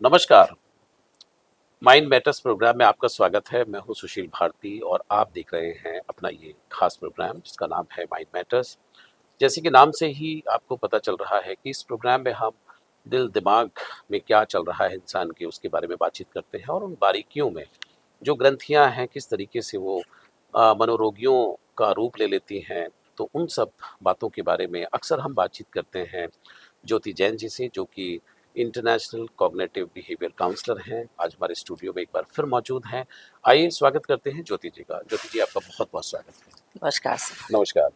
नमस्कार। Mind matters programme में आपका स्वागत है। मैं हूं सुशील भारती और आप देख रहे हैं अपना ये खास प्रोग्राम जिसका नाम है माइंड मैटर्स। जैसे कि नाम से ही आपको पता चल रहा है कि इस प्रोग्राम में हम दिल दिमाग में क्या चल रहा है इंसान के उसके बारे में बातचीत करते हैं और उन बारीकियों में जो ग्रंथियां हैं किस तरीके से वो मनोरोगियों का रूप ले लेती हैं। तो उन सब बातों के बारे में अक्सर हम बातचीत करते हैं ज्योति जैन जी से, जो कि इंटरनेशनल कॉग्निटिव बिहेवियर काउंसलर हैं। आज हमारे स्टूडियो में एक बार फिर मौजूद हैं। आइए स्वागत करते हैं ज्योति जी का। ज्योति जी, आपका बहुत बहुत स्वागत है। नमस्कार सर। नमस्कार।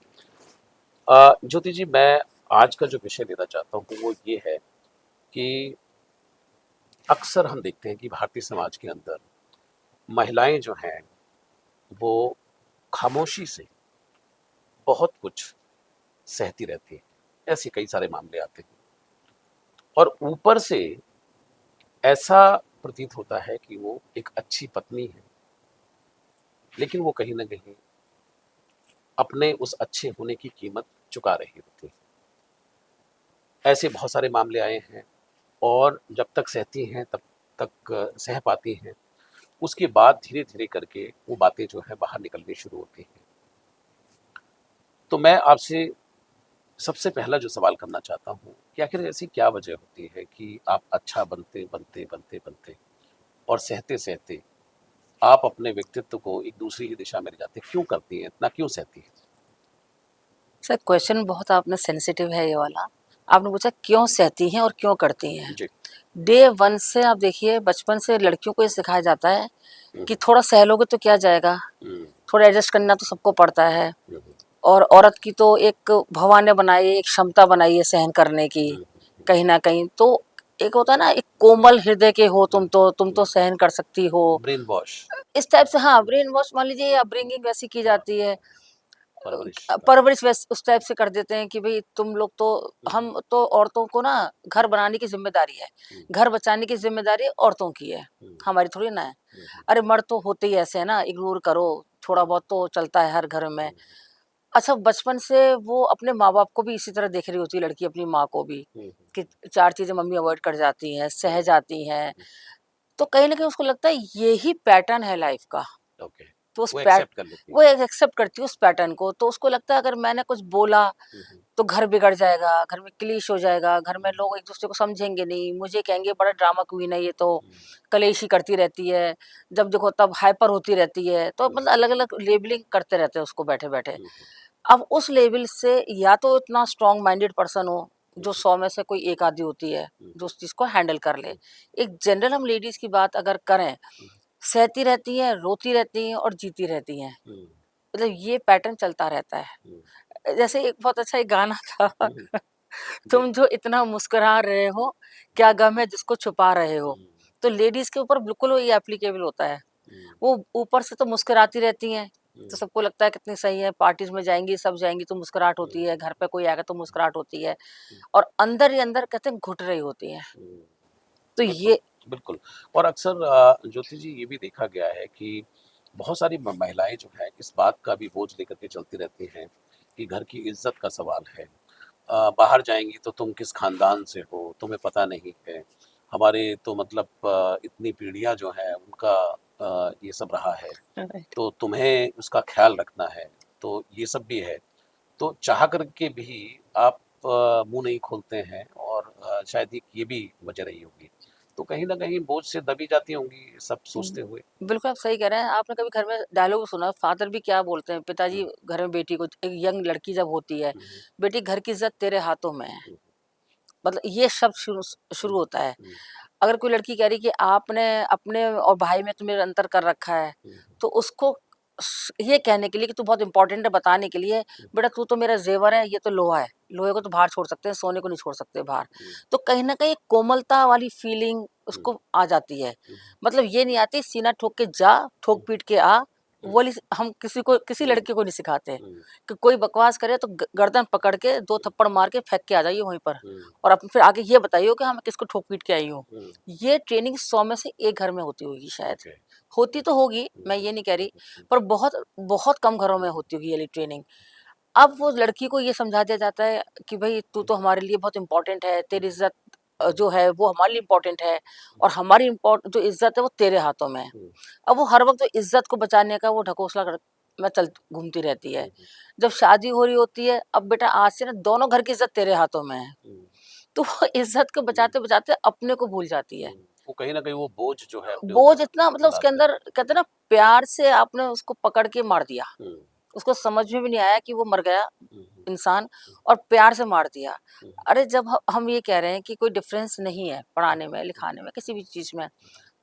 ज्योति जी, मैं आज का जो विषय लेना चाहता हूँ वो ये है कि अक्सर हम देखते हैं कि भारतीय समाज के अंदर महिलाएं जो हैं वो खामोशी से बहुत कुछ सहती रहती हैं। ऐसे कई सारे मामले आते हैं और ऊपर से ऐसा प्रतीत होता है कि वो एक अच्छी पत्नी है, लेकिन वो कहीं ना कहीं अपने उस अच्छे होने की कीमत चुका रही होती है। ऐसे बहुत सारे मामले आए हैं और जब तक सहती हैं तब तक सह पाती हैं, उसके बाद धीरे धीरे करके वो बातें जो है बाहर निकलनी शुरू होती हैं। तो मैं आपसे सबसे पहला जो सवाल करना चाहता हूँ कि आखिर ऐसी क्या वजह होती है कि आप अच्छा बनते बनते बनते बनते और सहते सहते आप अपने व्यक्तित्व को एक दूसरी ही दिशा में ले जाते हैं? क्यों करती हैं इतना, क्यों सहती हैं? सर क्वेश्चन बहुत आपने सेंसिटिव है ये वाला। आपने पूछा क्यों सहती हैं और क्यों करती हैं। जी। डे वन से आप देखिए, बचपन से लड़कियों को ये सिखाया जाता है हम्म, कि थोड़ा सह लोगे तो क्या जाएगा, हम्म, थोड़ा एडजस्ट करना तो सबको पड़ता है। हम्म, और औरत की तो एक भगवान ने बनाई है, एक क्षमता बनाई है सहन करने की। हम्म, कहीं ना कहीं तो एक होता है ना, एक कोमल हृदय के हो तुम तो सहन कर सकती हो। ब्रेन वॉश, इस टाइप से, हाँ, ब्रेन वॉश मान लीजिए, अपब्रिंगिंग वैसी की हाँ, जाती है। परवरिश का। परवरिश वैस उस टाइप से कर देते हैं कि भाई तुम लोग तो, हम्म, हम तो औरतों को ना घर बनाने की जिम्मेदारी है, हम्म, घर बचाने की जिम्मेदारी औरतों की है, हम्म, हमारी थोड़ी ना है। हम्म, अरे मर्द तो होते ही ऐसे है ना, इग्नोर करो, थोड़ा बहुत तो चलता है हर घर में। हम्म, अच्छा, बचपन से वो अपने माँ बाप को भी इसी तरह देख रही होती है लड़की, अपनी माँ को भी, हम्म, कि चार चीजें मम्मी अवॉइड कर जाती हैं, सह हम्म, जाती हैं। तो कहीं ना कहीं उसको लगता है यही पैटर्न है लाइफ का। ओके। तो उस वो पैट एक्सेप्ट कर लेती वो हैं। एक्सेप्ट करती है उस पैटर्न को। तो उसको लगता है अगर मैंने कुछ बोला हम्म, तो घर बिगड़ जाएगा, घर में क्लीश हो जाएगा, घर में लोग एक दूसरे को समझेंगे नहीं, मुझे कहेंगे बड़ा ड्रामा क्वीन है ये तो, हम्म, कलेशी करती रहती है, जब देखो तब हाइपर होती रहती है। तो हम्म, मतलब अलग अलग लेबलिंग करते रहते हैं उसको बैठे बैठे। हम्म, अब उस लेवल से या तो इतना स्ट्रांग माइंडेड पर्सन हो, जो हम्म, 100 में से कोई एक आधी होती है हम्म, जो उस चीज को हैंडल कर ले। हम्म, एक जनरल हम लेडीज की बात अगर करें, सहती रहती हैं, रोती रहती हैं और जीती रहती हैं। हम्म, मतलब ये पैटर्न चलता रहता हम्म, है। जैसे एक बहुत अच्छा एक गाना था, हम्म, जी। तुम जो इतना मुस्कुरा रहे हो, क्या गम है जिसको छुपा रहे हो। हम्म, तो लेडीज के ऊपर बिल्कुल वो ये एप्लीकेबल होता है। हम्म, वो ऊपर से तो मुस्कुराती रहती हैं, तो हम्म, सबको लगता है कितनी सही है, पार्टीज में जाएंगी, सब जाएंगी तो मुस्कुराहट होती हम्म, है, घर पे कोई आएगा तो मुस्कुराहट होती है। हम्म, और अंदर ही अंदर कहते हैं घुट रही होती है। हम्म, तो बिल्कुल, ये बिल्कुल। और अक्सर ज्योति जी, ये भी देखा गया है कि बहुत सारी महिलाएं जो हैं इस बात का भी बोझ लेकर के चलती रहती हैं कि घर की इज्जत का सवाल है। बाहर जाएंगी तो तुम किस खानदान से हो तुम्हें पता नहीं है, हमारे तो मतलब इतनी पीढ़ियां जो हैं उनका ये सब रहा है, राइट। तो तुम्हें उसका ख्याल रखना है। तो ये सब भी है। तो चाह करके भी आप मुंह नहीं खोलते हैं और शायद ये भी वजह रही होगी। तो कहीं ना कहीं बोझ से दबी जाती होंगी सब सोचते हुए। बिल्कुल आप सही कह रहे हैं। आपने कभी घर में डायलॉग सुना, फादर भी क्या बोलते हैं, पिताजी हम्म, घर में बेटी को, एक यंग लड़की जब होती है, हम्म, बेटी घर की इज्जत तेरे हाथों में है। हम्म, मतलब ये शब्द शुरू शुरू हम्म, होता है। हम्म, अगर कोई लड़की कह रही कि आपने अपने और भाई में तुम्हें अंतर कर रखा है, हम्म, तो उसको ये कहने के लिए कि तू बहुत इंपॉर्टेंट है, बताने के लिए, बेटा तू तो मेरा जेवर है, ये तो लोहा है, लोहे को तो बाहर छोड़ सकते हैं, सोने को नहीं छोड़ सकते बाहर। हम्म, तो कहीं ना कहीं एक कोमलता वाली फीलिंग हम्म, उसको आ जाती है। हम्म, मतलब ये नहीं आती सीना ठोक के जा, ठोक पीट के आ। हम्म, वो वाली हम किसी को, किसी हम्म, लड़के को नहीं सिखाते हम्म, कि कोई बकवास करे तो गर्दन पकड़ के दो थप्पड़ मार के फेंक के आ जाइए वहीं पर, हम्म, और अब फिर आगे ये बताइए कि हाँ मैं किसको ठोक पीट के आई हूँ। हम्म, ये ट्रेनिंग 100 में से एक घर में होती होगी शायद। ओके। होती तो होगी, हम्म, मैं ये नहीं कह रही, हम्म, पर बहुत बहुत कम घरों में हम्म, होती होगी ये वाली ट्रेनिंग। अब वो लड़की को ये समझा दिया जाता है कि भई तू तो हमारे लिए बहुत इम्पोर्टेंट है, तेरी इज़्ज़त जो है वो हमारे लिए इम्पोर्टेंट है, और हमारी जो इज्जत है वो तेरे हाथों में है। हम्म, अब वो हर वक्त जो इज्जत को बचाने का वो ढकोसला कर मैं चल घूमती रहती है। हम्म, जब शादी हो रही होती है, अब बेटा आज से ना दोनों घर की इज्जत तेरे हाथों में है, हम्म, तो वो इज्जत को हम्म, बचाते बचाते अपने को भूल जाती है। वो कहीं ना कहीं वो बोझ जो है अपने बोझ ऊपर इतना, मतलब उसके लादते हैं। अंदर कहते हैं ना, प्यार से आपने उसको पकड़ के मार दिया, हम्म, उसको समझ में भी नहीं आया कि वो मर गया हम्म, इंसान, और प्यार से मार दिया। हम्म, अरे जब हम ये कह रहे हैं कि कोई डिफरेंस नहीं है पढ़ाने में, हम्म, लिखाने में, किसी भी चीज में,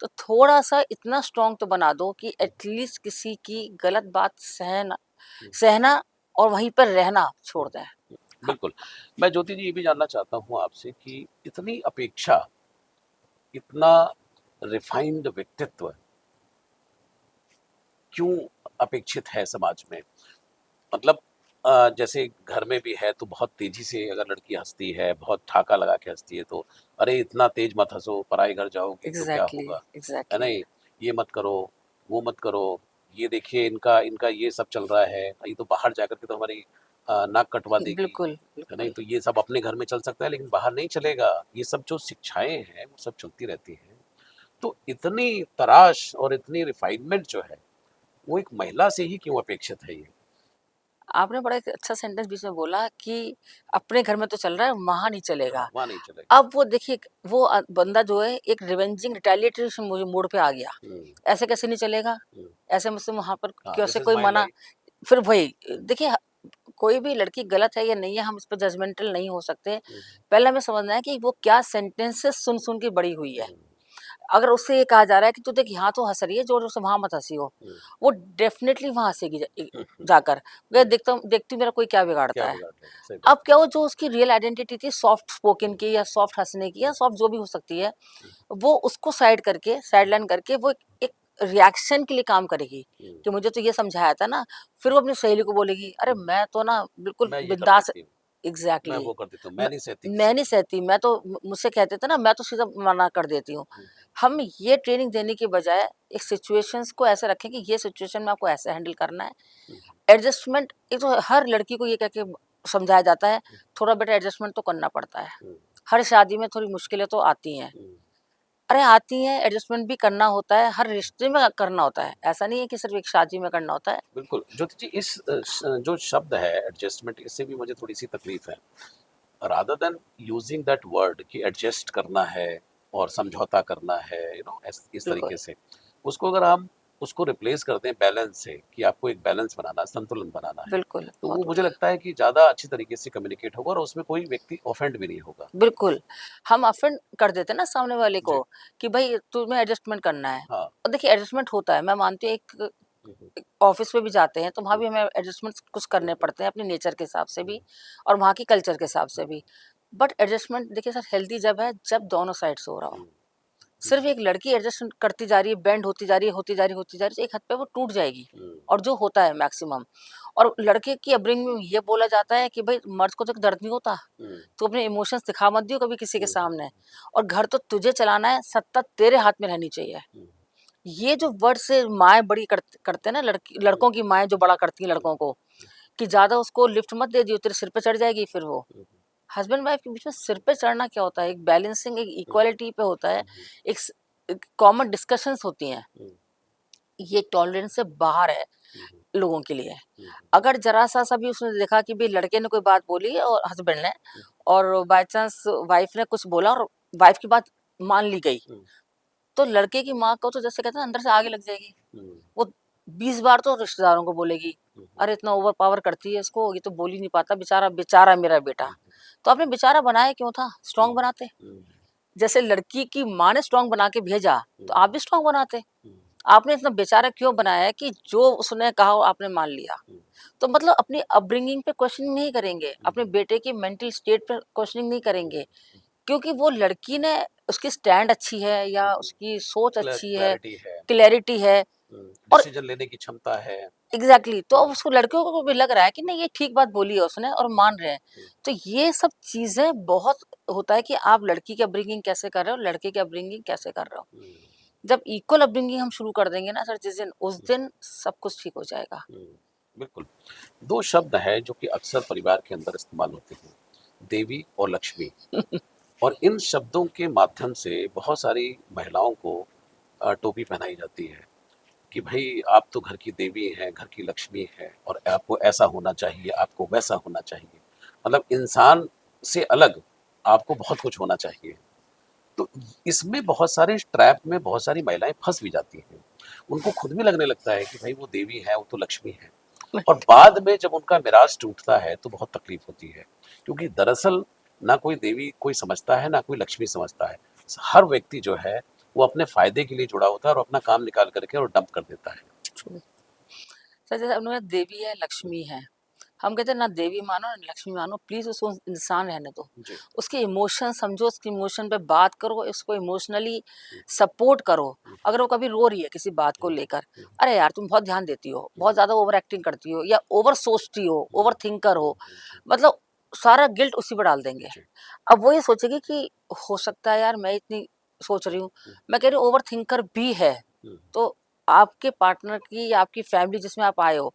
तो थोड़ा सा इतना स्ट्रांग तो बना दो कि एटलीस्ट किसी की गलत बात सहना हम्म, सहना और वहीं पर रहना छोड़ दें। हाँ, बिल्कुल। मैं ज्योति जी ये भी जानना चाहता हूँ आपसे कि इतनी अपेक्षा, इतना रिफाइंड व्यक्तित्व क्यों अपेक्षित है समाज में? मतलब जैसे घर में भी है तो बहुत तेजी से अगर लड़की हंसती है, बहुत ठाका लगा के हंसती है तो अरे इतना तेज मत हंसो, पराए घर जाओगी तो क्या एग्जैक्टली होगा, है एग्जैक्टली। नहीं? ये मत करो, वो मत करो, ये देखिए इनका इनका ये सब चल रहा है, ये तो बाहर जाकर के तो हमारी नाक कटवा देगी, बिल्कुल है नहीं? बिल्कुल। तो ये सब अपने घर में चल सकता है लेकिन बाहर नहीं चलेगा। ये सब जो शिक्षाएं हैं वो सब चलती रहती हैं। तो इतनी तराश और इतनी रिफाइनमेंट जो है वो एक महिला से ही क्यों अपेक्षित है ये? आपने बड़ा एक अच्छा सेंटेंस बीच में बोला कि अपने घर में तो चल रहा है, वहां नहीं हाँ, चलेगा। वहाँ नहीं चलेगा। अब वो देखिए, वो बंदा जो है एक रिवेंजिंग रिटेलिएटरी मोड पे आ गया। हुँ, ऐसे कैसे नहीं चलेगा? हुँ, ऐसे मुझसे वहां पर हाँ, दिस कैसे इज़ कोई माय मना? लाइफ। फिर वही देखिए, कोई भी लड़की गलत है या नहीं है, हम इस पर जजमेंटल नहीं हो सकते। हुँ, पहले हमें समझना है कि वो क्या सेंटेंसेस सुन सुन के बड़ी हुई है। हुँ, अगर उससे ये कहा जा रहा है कि तू देख यहाँ तो हंस रही है, जोर से वहां मत हंसी हो, हुँ, वो डेफिनेटली वहां हंसेगी हुँ, हुँ, जाकर। वे हुँ, देखती हूँ मेरा कोई क्या क्या बिगाड़ता है। बिगाड़ लेगा? सही अब बात क्या, वो जो उसकी रियल आइडेंटिटी थी सॉफ्ट स्पोकन है। की या सॉफ्ट हंसने की या हुँ, सॉफ्ट जो भी हो सकती है, हुँ, वो उसको साइड लाइन करके वो एक रिएक्शन के लिए काम करेगी हुँ, कि मुझे तो ये समझाया था ना। फिर वो अपनी सहेली को बोलेगी, अरे हुँ, मैं तो ना बिल्कुल मैं ये कर बिंदास। देती हूँ, मैं एग्जैक्टली। वो कर देती हूँ, मैं नहीं सहती मैं किसी नहीं की। सहती, मैं तो मुझसे कहते थे ना, मैं तो सीधा मना कर देती हूँ। हुँ, हम ये ट्रेनिंग देने की बजाय एक सिचुएशंस को ऐसे रखें कि ये सिचुएशन में आपको ऐसे हैंडल करना है। हुँ, एडजस्टमेंट, एक तो हर लड़की को ये कह के समझाया जाता है, थोड़ा बेटा एडजस्टमेंट तो करना पड़ता है। हुँ, हर शादी में थोड़ी मुश्किलें तो आती हैं। हुँ, अरे आती हैं, एडजस्टमेंट भी करना होता है, हर रिश्ते में करना होता है। ऐसा नहीं है कि सिर्फ़ एक शादी में करना होता है। बिल्कुल। ज्योति जी इस जो शब्द है एडजस्टमेंट इससे भी मुझे थोड़ी-सी तकलीफ है। Rather than using that word कि एडजस्ट करना है और समझौता करना है, इस बिल्कुल, तरीके से उसको अगर हम उसको रिप्लेस करते हैं बैलेंस से कि आपको एक बैलेंस बनाना है, संतुलन बनाना है, बिल्कुल, तो वो बहुत मुझे बढ़िया। लगता है कि ज़्यादा अच्छी तरीके से कम्युनिकेट होगा और उसमें कोई व्यक्ति ऑफेंड भी नहीं होगा। बिल्कुल, हम ऑफ़ेंड कर देते हैं ना सामने वाले जी। को कि भई तुम्हें एडजस्टमेंट करना है। हाँ। और देखिए एडजस्टमेंट होता है, मैं मानती हूँ एक हम्म, ऑफ़िस में भी जाते हैं तो वहाँ हम्म, भी हमें एडजस्टमेंट्स कुछ हम्म, करने पड़ते हैं अपने नेचर के हिसाब से हम्म, भी और वहाँ की कल्चर के हिसाब से भी। बट एडजस्टमेंट देखिए सर हेल्दी जब है जब दोनों साइड से हो रहा हो। हम्म, सिर्फ एक लड़की एडजस्ट करती जा रही है, बेंड होती जा रही है, होती जा रही है, होती जा रही है, तो एक हद पे वो टूट जाएगी। हम्म, और जो होता है मैक्सिमम, और लड़के की अपब्रिंगिंग में ये बोला जाता है कि भाई मर्द को तो दर्द नहीं होता, हम्म, तू अपने इमोशंस दिखा मत दियो कभी किसी के हम्म, सामने, और घर तो तुझे चलाना है, सत्ता तेरे हाथ में रहनी चाहिए। हम्म, ये जो वर्ड से माएँ बड़ी करते हैं ना, लड़की हम्म, लड़कों की माएँ जो बड़ा करती हैं हम्म, लड़कों को, कि ज़्यादा उसको लिफ्ट मत दे दियो, तेरे सिर पे चढ़ जाएगी फिर वो। हम्म, हस्बैंड वाइफ के बीच में सिर पे चढ़ना क्या होता है? एक बैलेंसिंग, एक हम्म, इक्वालिटी पे होता है, हम्म, एक कॉमन डिस्कशंस होती हैं। हम्म, ये टॉलरेंस से बाहर है हम्म, लोगों के लिए। हम्म, अगर ज़रा-सा भी उसने देखा कि भई लड़के ने कोई बात बोली और हस्बैंड ने, और बाय चांस वाइफ ने कुछ बोला और वाइफ की बात मान ली गई, हम्म, तो लड़के की माँ को तो जैसे कहते हैं अंदर से आग ही लग जाएगी। हम्म, वो 20 बार तो रिश्तेदारों को बोलेगी, हम्म, अरे इतना ओवर पावर करती है इसको, ये तो बोल ही नहीं पाता, बेचारा बेचारा मेरा बेटा। हम्म, तो आपने बेचारा बनाया क्यों था? स्ट्रॉन्ग हम्म, बनाते। हम्म, जैसे लड़की की माँ ने स्ट्रॉन्ग बना के भेजा, तो हम्म, आप भी स्ट्रॉन्ग बनाते। हम्म, आपने इतना बेचारा क्यों बनाया है कि जो उसने कहा वो आपने मान लिया। हम्म, तो मतलब अपनी अपब्रिंगिंग पे क्वेश्चनिंग नहीं करेंगे, अपने हम्म, बेटे की मेंटल स्टेट पे क्वेश्चनिंग नहीं हम्म, करेंगे, क्योंकि वो लड़की ने, उसकी स्टैंड अच्छी है या हम्म, उसकी सोच अच्छी है, क्लैरिटी है, क्लैरिटी है। और डिसीजन लेने की क्षमता है। एग्जैक्टली तो हम्म, अब उसको लड़कियों को भी लग रहा है कि नहीं ये ठीक बात बोली है उसने और हम्म, मान रहे हैं। हम्म, तो ये सब चीजें बहुत होता है कि आप लड़की की अपब्रिंगिंग कैसे कर रहे हो, लड़के की अपब्रिंगिंग कैसे कर रहे हो। हम्म, जब इक्वल अपब्रिंगिंग हम शुरू कर देंगे ना सर, जिस दिन उस दिन सब कुछ ठीक हो जाएगा। हम्म, बिल्कुल। दो शब्द हैं जो कि अक्सर परिवार के अंदर इस्तेमाल होते हैं, देवी और लक्ष्मी। और इन शब्दों के माध्यम से बहुत सारी महिलाओं को टोपी पहनाई जाती है कि भाई आप तो घर की देवी हैं, घर की लक्ष्मी हैं और आपको ऐसा होना चाहिए, आपको वैसा होना चाहिए। मतलब इंसान से अलग आपको बहुत कुछ होना चाहिए। तो इसमें बहुत सारे इस ट्रैप में बहुत सारी महिलाएं फंस भी जाती हैं। उनको खुद भी लगने लगता है कि भाई वो देवी है, वो तो लक्ष्मी है। और बाद में जब उनका मिराज टूटता है तो बहुत तकलीफ होती है, क्योंकि दरअसल ना कोई देवी कोई समझता है, ना कोई लक्ष्मी समझता है। हर व्यक्ति जो है वो अपने फायदे के लिए जुड़ा होता है और अपना काम निकाल करके और डंप कर देता है। सर जैसे उन्होंने देवी है लक्ष्मी है, हम कहते हैं ना देवी मानो ना लक्ष्मी मानो, प्लीज उसको इंसान रहने दो। जी। उसके इमोशन समझो, उसके इमोशन पे बात करो, उसको इमोशनली सपोर्ट करो। अगर वो कभी रो रही है किसी बात को लेकर, अरे यार तुम बहुत ध्यान देती हो, बहुत ज्यादा ओवर एक्टिंग करती हो, या ओवर सोचती हो, ओवर थिंकर हो, मतलब सारा गिल्ट उसी पर डाल देंगे। जी। अब वो ये सोचेगी कि हो सकता है यार मैं इतनी सोच रही हूँ, मैं कह रही हूँ ओवर थिंकर भी है, तो आपके पार्टनर की या आपकी फैमिली जिसमें आप आए हो,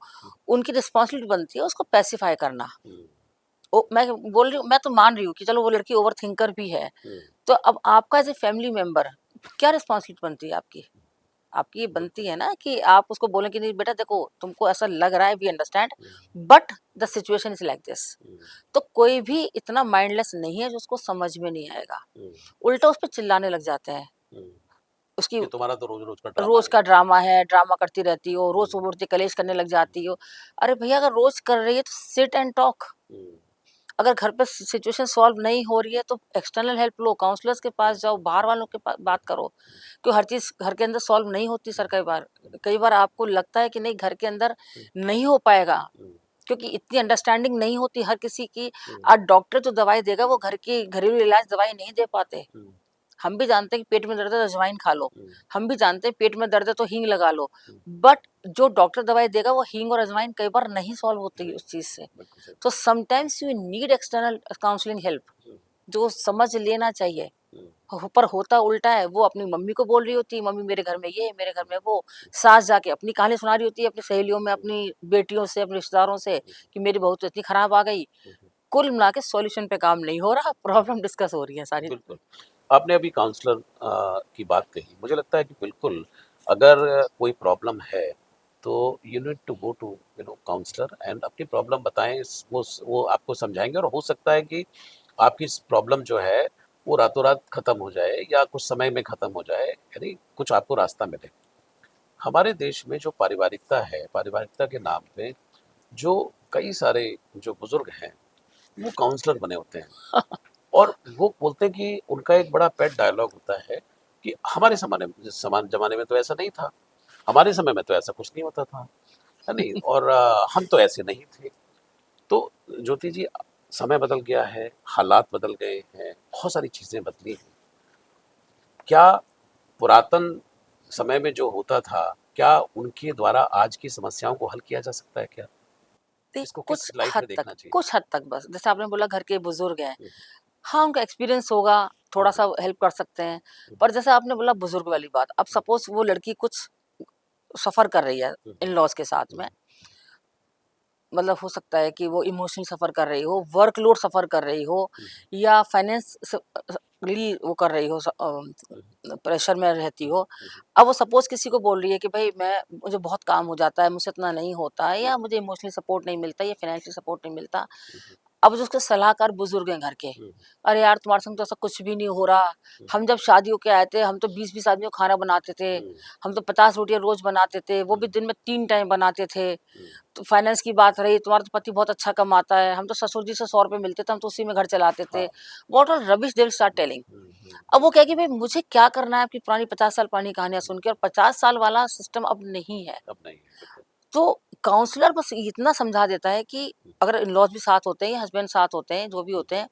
उनकी रिस्पॉन्सिबिलिटी बनती है उसको पैसिफाई करना। मैं बोल रही हूँ, मैं तो मान रही हूँ कि चलो वो लड़की ओवर थिंकर भी है, तो अब आपका एज ए फैमिली मेंबर क्या रिस्पॉन्सिबिलिटी बनती है आपकी? आपकी ये बनती है ना कि आप उसको बोलें कि नहीं बेटा देखो तुमको ऐसा लग रहा है, we understand, but the situation is like this. तो कोई भी इतना माइंडलेस नहीं है जो उसको समझ में नहीं आएगा, उल्टा उस पर चिल्लाने लग जाते हैं। उसकी कि तुम्हारा तो रोज रोज का ड्रामा रोज है। का ड्रामा है, ड्रामा करती रहती हो, रोज सुबह उठते कलेश करने लग जाती हो। अरे भैया अगर रोज कर रही है तो सिट एंड टॉक। अगर घर पे सिचुएशन सॉल्व नहीं हो रही है तो एक्सटर्नल हेल्प लो, काउंसलर्स के पास जाओ, बाहर वालों के पास बात करो, क्यों हर चीज घर के अंदर सॉल्व नहीं होती सर। कई बार आपको लगता है कि नहीं घर के अंदर नहीं हो पाएगा, क्योंकि इतनी अंडरस्टैंडिंग नहीं होती हर किसी की। आज डॉक्टर जो दवाई देगा वो घर की घरेलू इलाज दवाई नहीं दे पाते। हम भी जानते हैं कि पेट में दर्द है तो अजवाइन खा लो, हम भी जानते हैं पेट में दर्द है तो हींग लगा लो, बट जो डॉक्टर दवाई देगा वो हींग और अजवाइन कई बार नहीं सॉल्व होती उस चीज से। तो sometimes you need external counselling help, जो समझ लेना चाहिए। पर होता उल्टा है, वो अपनी मम्मी को बोल रही होती है मम्मी मेरे घर में ये, मेरे घर में वो, सास जाके अपनी कहानी सुना रही होती है अपनी सहेलियों में, अपनी बेटियों से, अपने रिश्तेदारों से कि मेरी बहू तो इतनी खराब आ गई। कुल मिला के सॉल्यूशन पे काम नहीं हो रहा, प्रॉब्लम डिस्कस हो रही है सारी। बिल्कुल। आपने अभी काउंसलर की बात कही, मुझे लगता है कि बिल्कुल अगर कोई प्रॉब्लम है तो you need to go to counsellor and अपनी प्रॉब्लम बताएं। वो आपको समझाएंगे और हो सकता है कि आपकी प्रॉब्लम जो है वो रातों रात खत्म हो जाए या कुछ समय में खत्म हो जाए, यानी कुछ आपको रास्ता मिले। हमारे देश में जो पारिवारिकता है, पारिवारिकता के नाम पे जो कई सारे जो बुजुर्ग हैं वो काउंसलर बने होते हैं और वो बोलते हैं कि उनका एक बड़ा पेट डायलॉग होता है कि हमारे समान जमाने में तो ऐसा नहीं था, हमारे समय में तो ऐसा कुछ नहीं होता था, है नहीं, और हम तो ऐसे नहीं थे। तो ज्योति जी, समय बदल गया है, हालात बदल गए हैं, बहुत सारी चीजें बदली हैं। क्या पुरातन समय में जो होता था, क्या उनके द्वारा आज की समस्याओं को हल किया जा सकता है क्या? इसको किस लाइट में देखना चाहिए? कुछ हद तक बस जैसे आपने बोला घर के बुजुर्ग हैं, हाँ उनका एक्सपीरियंस होगा, थोड़ा सा हेल्प कर सकते हैं। पर जैसे आपने बोला बुजुर्ग वाली बात, अब सपोज वो लड़की कुछ सफर कर रही है इन लॉज के साथ में, मतलब हो सकता है कि वो इमोशनली सफर कर रही हो, वर्कलोड सफर कर रही हो, या फाइनेंशियली वो कर रही हो, प्रेशर में रहती हो। अब वो सपोज किसी को बोल रही है कि भाई मैं मुझे बहुत काम हो जाता है, मुझसे इतना नहीं होता है, या मुझे इमोशनली सपोर्ट नहीं मिलता, या फाइनेंशियल सपोर्ट नहीं मिलता। अब जो उसके सलाहकार बुजुर्ग हैं घर के, अरे यार तुम्हारे संग तो ऐसा कुछ भी नहीं हो रहा, हम जब शादी होके आए थे हम तो 20-20 आदमियों को खाना बनाते थे, हम तो 50 रोटियां रोज बनाते थे, वो भी दिन में 3 टाइम बनाते थे। तो फाइनेंस की बात रही, तुम्हारा तो पति बहुत अच्छा कमाता है, हम तो ससुर जी से 100 रुपए मिलते थे, हम तो उसी में घर चलाते थे। What all rubbish they will start telling. अब वो कहेगी भाई मुझे क्या करना है आपकी पुरानी 50 साल पुरानी कहानियां सुन के, और 50 साल वाला सिस्टम अब नहीं है। अब नहीं है, बिल्कुल। तो काउंसलर बस इतना समझा देता है कि अगर इन लॉज भी साथ होते हैं या हस्बैंड साथ होते हैं जो भी होते हैं,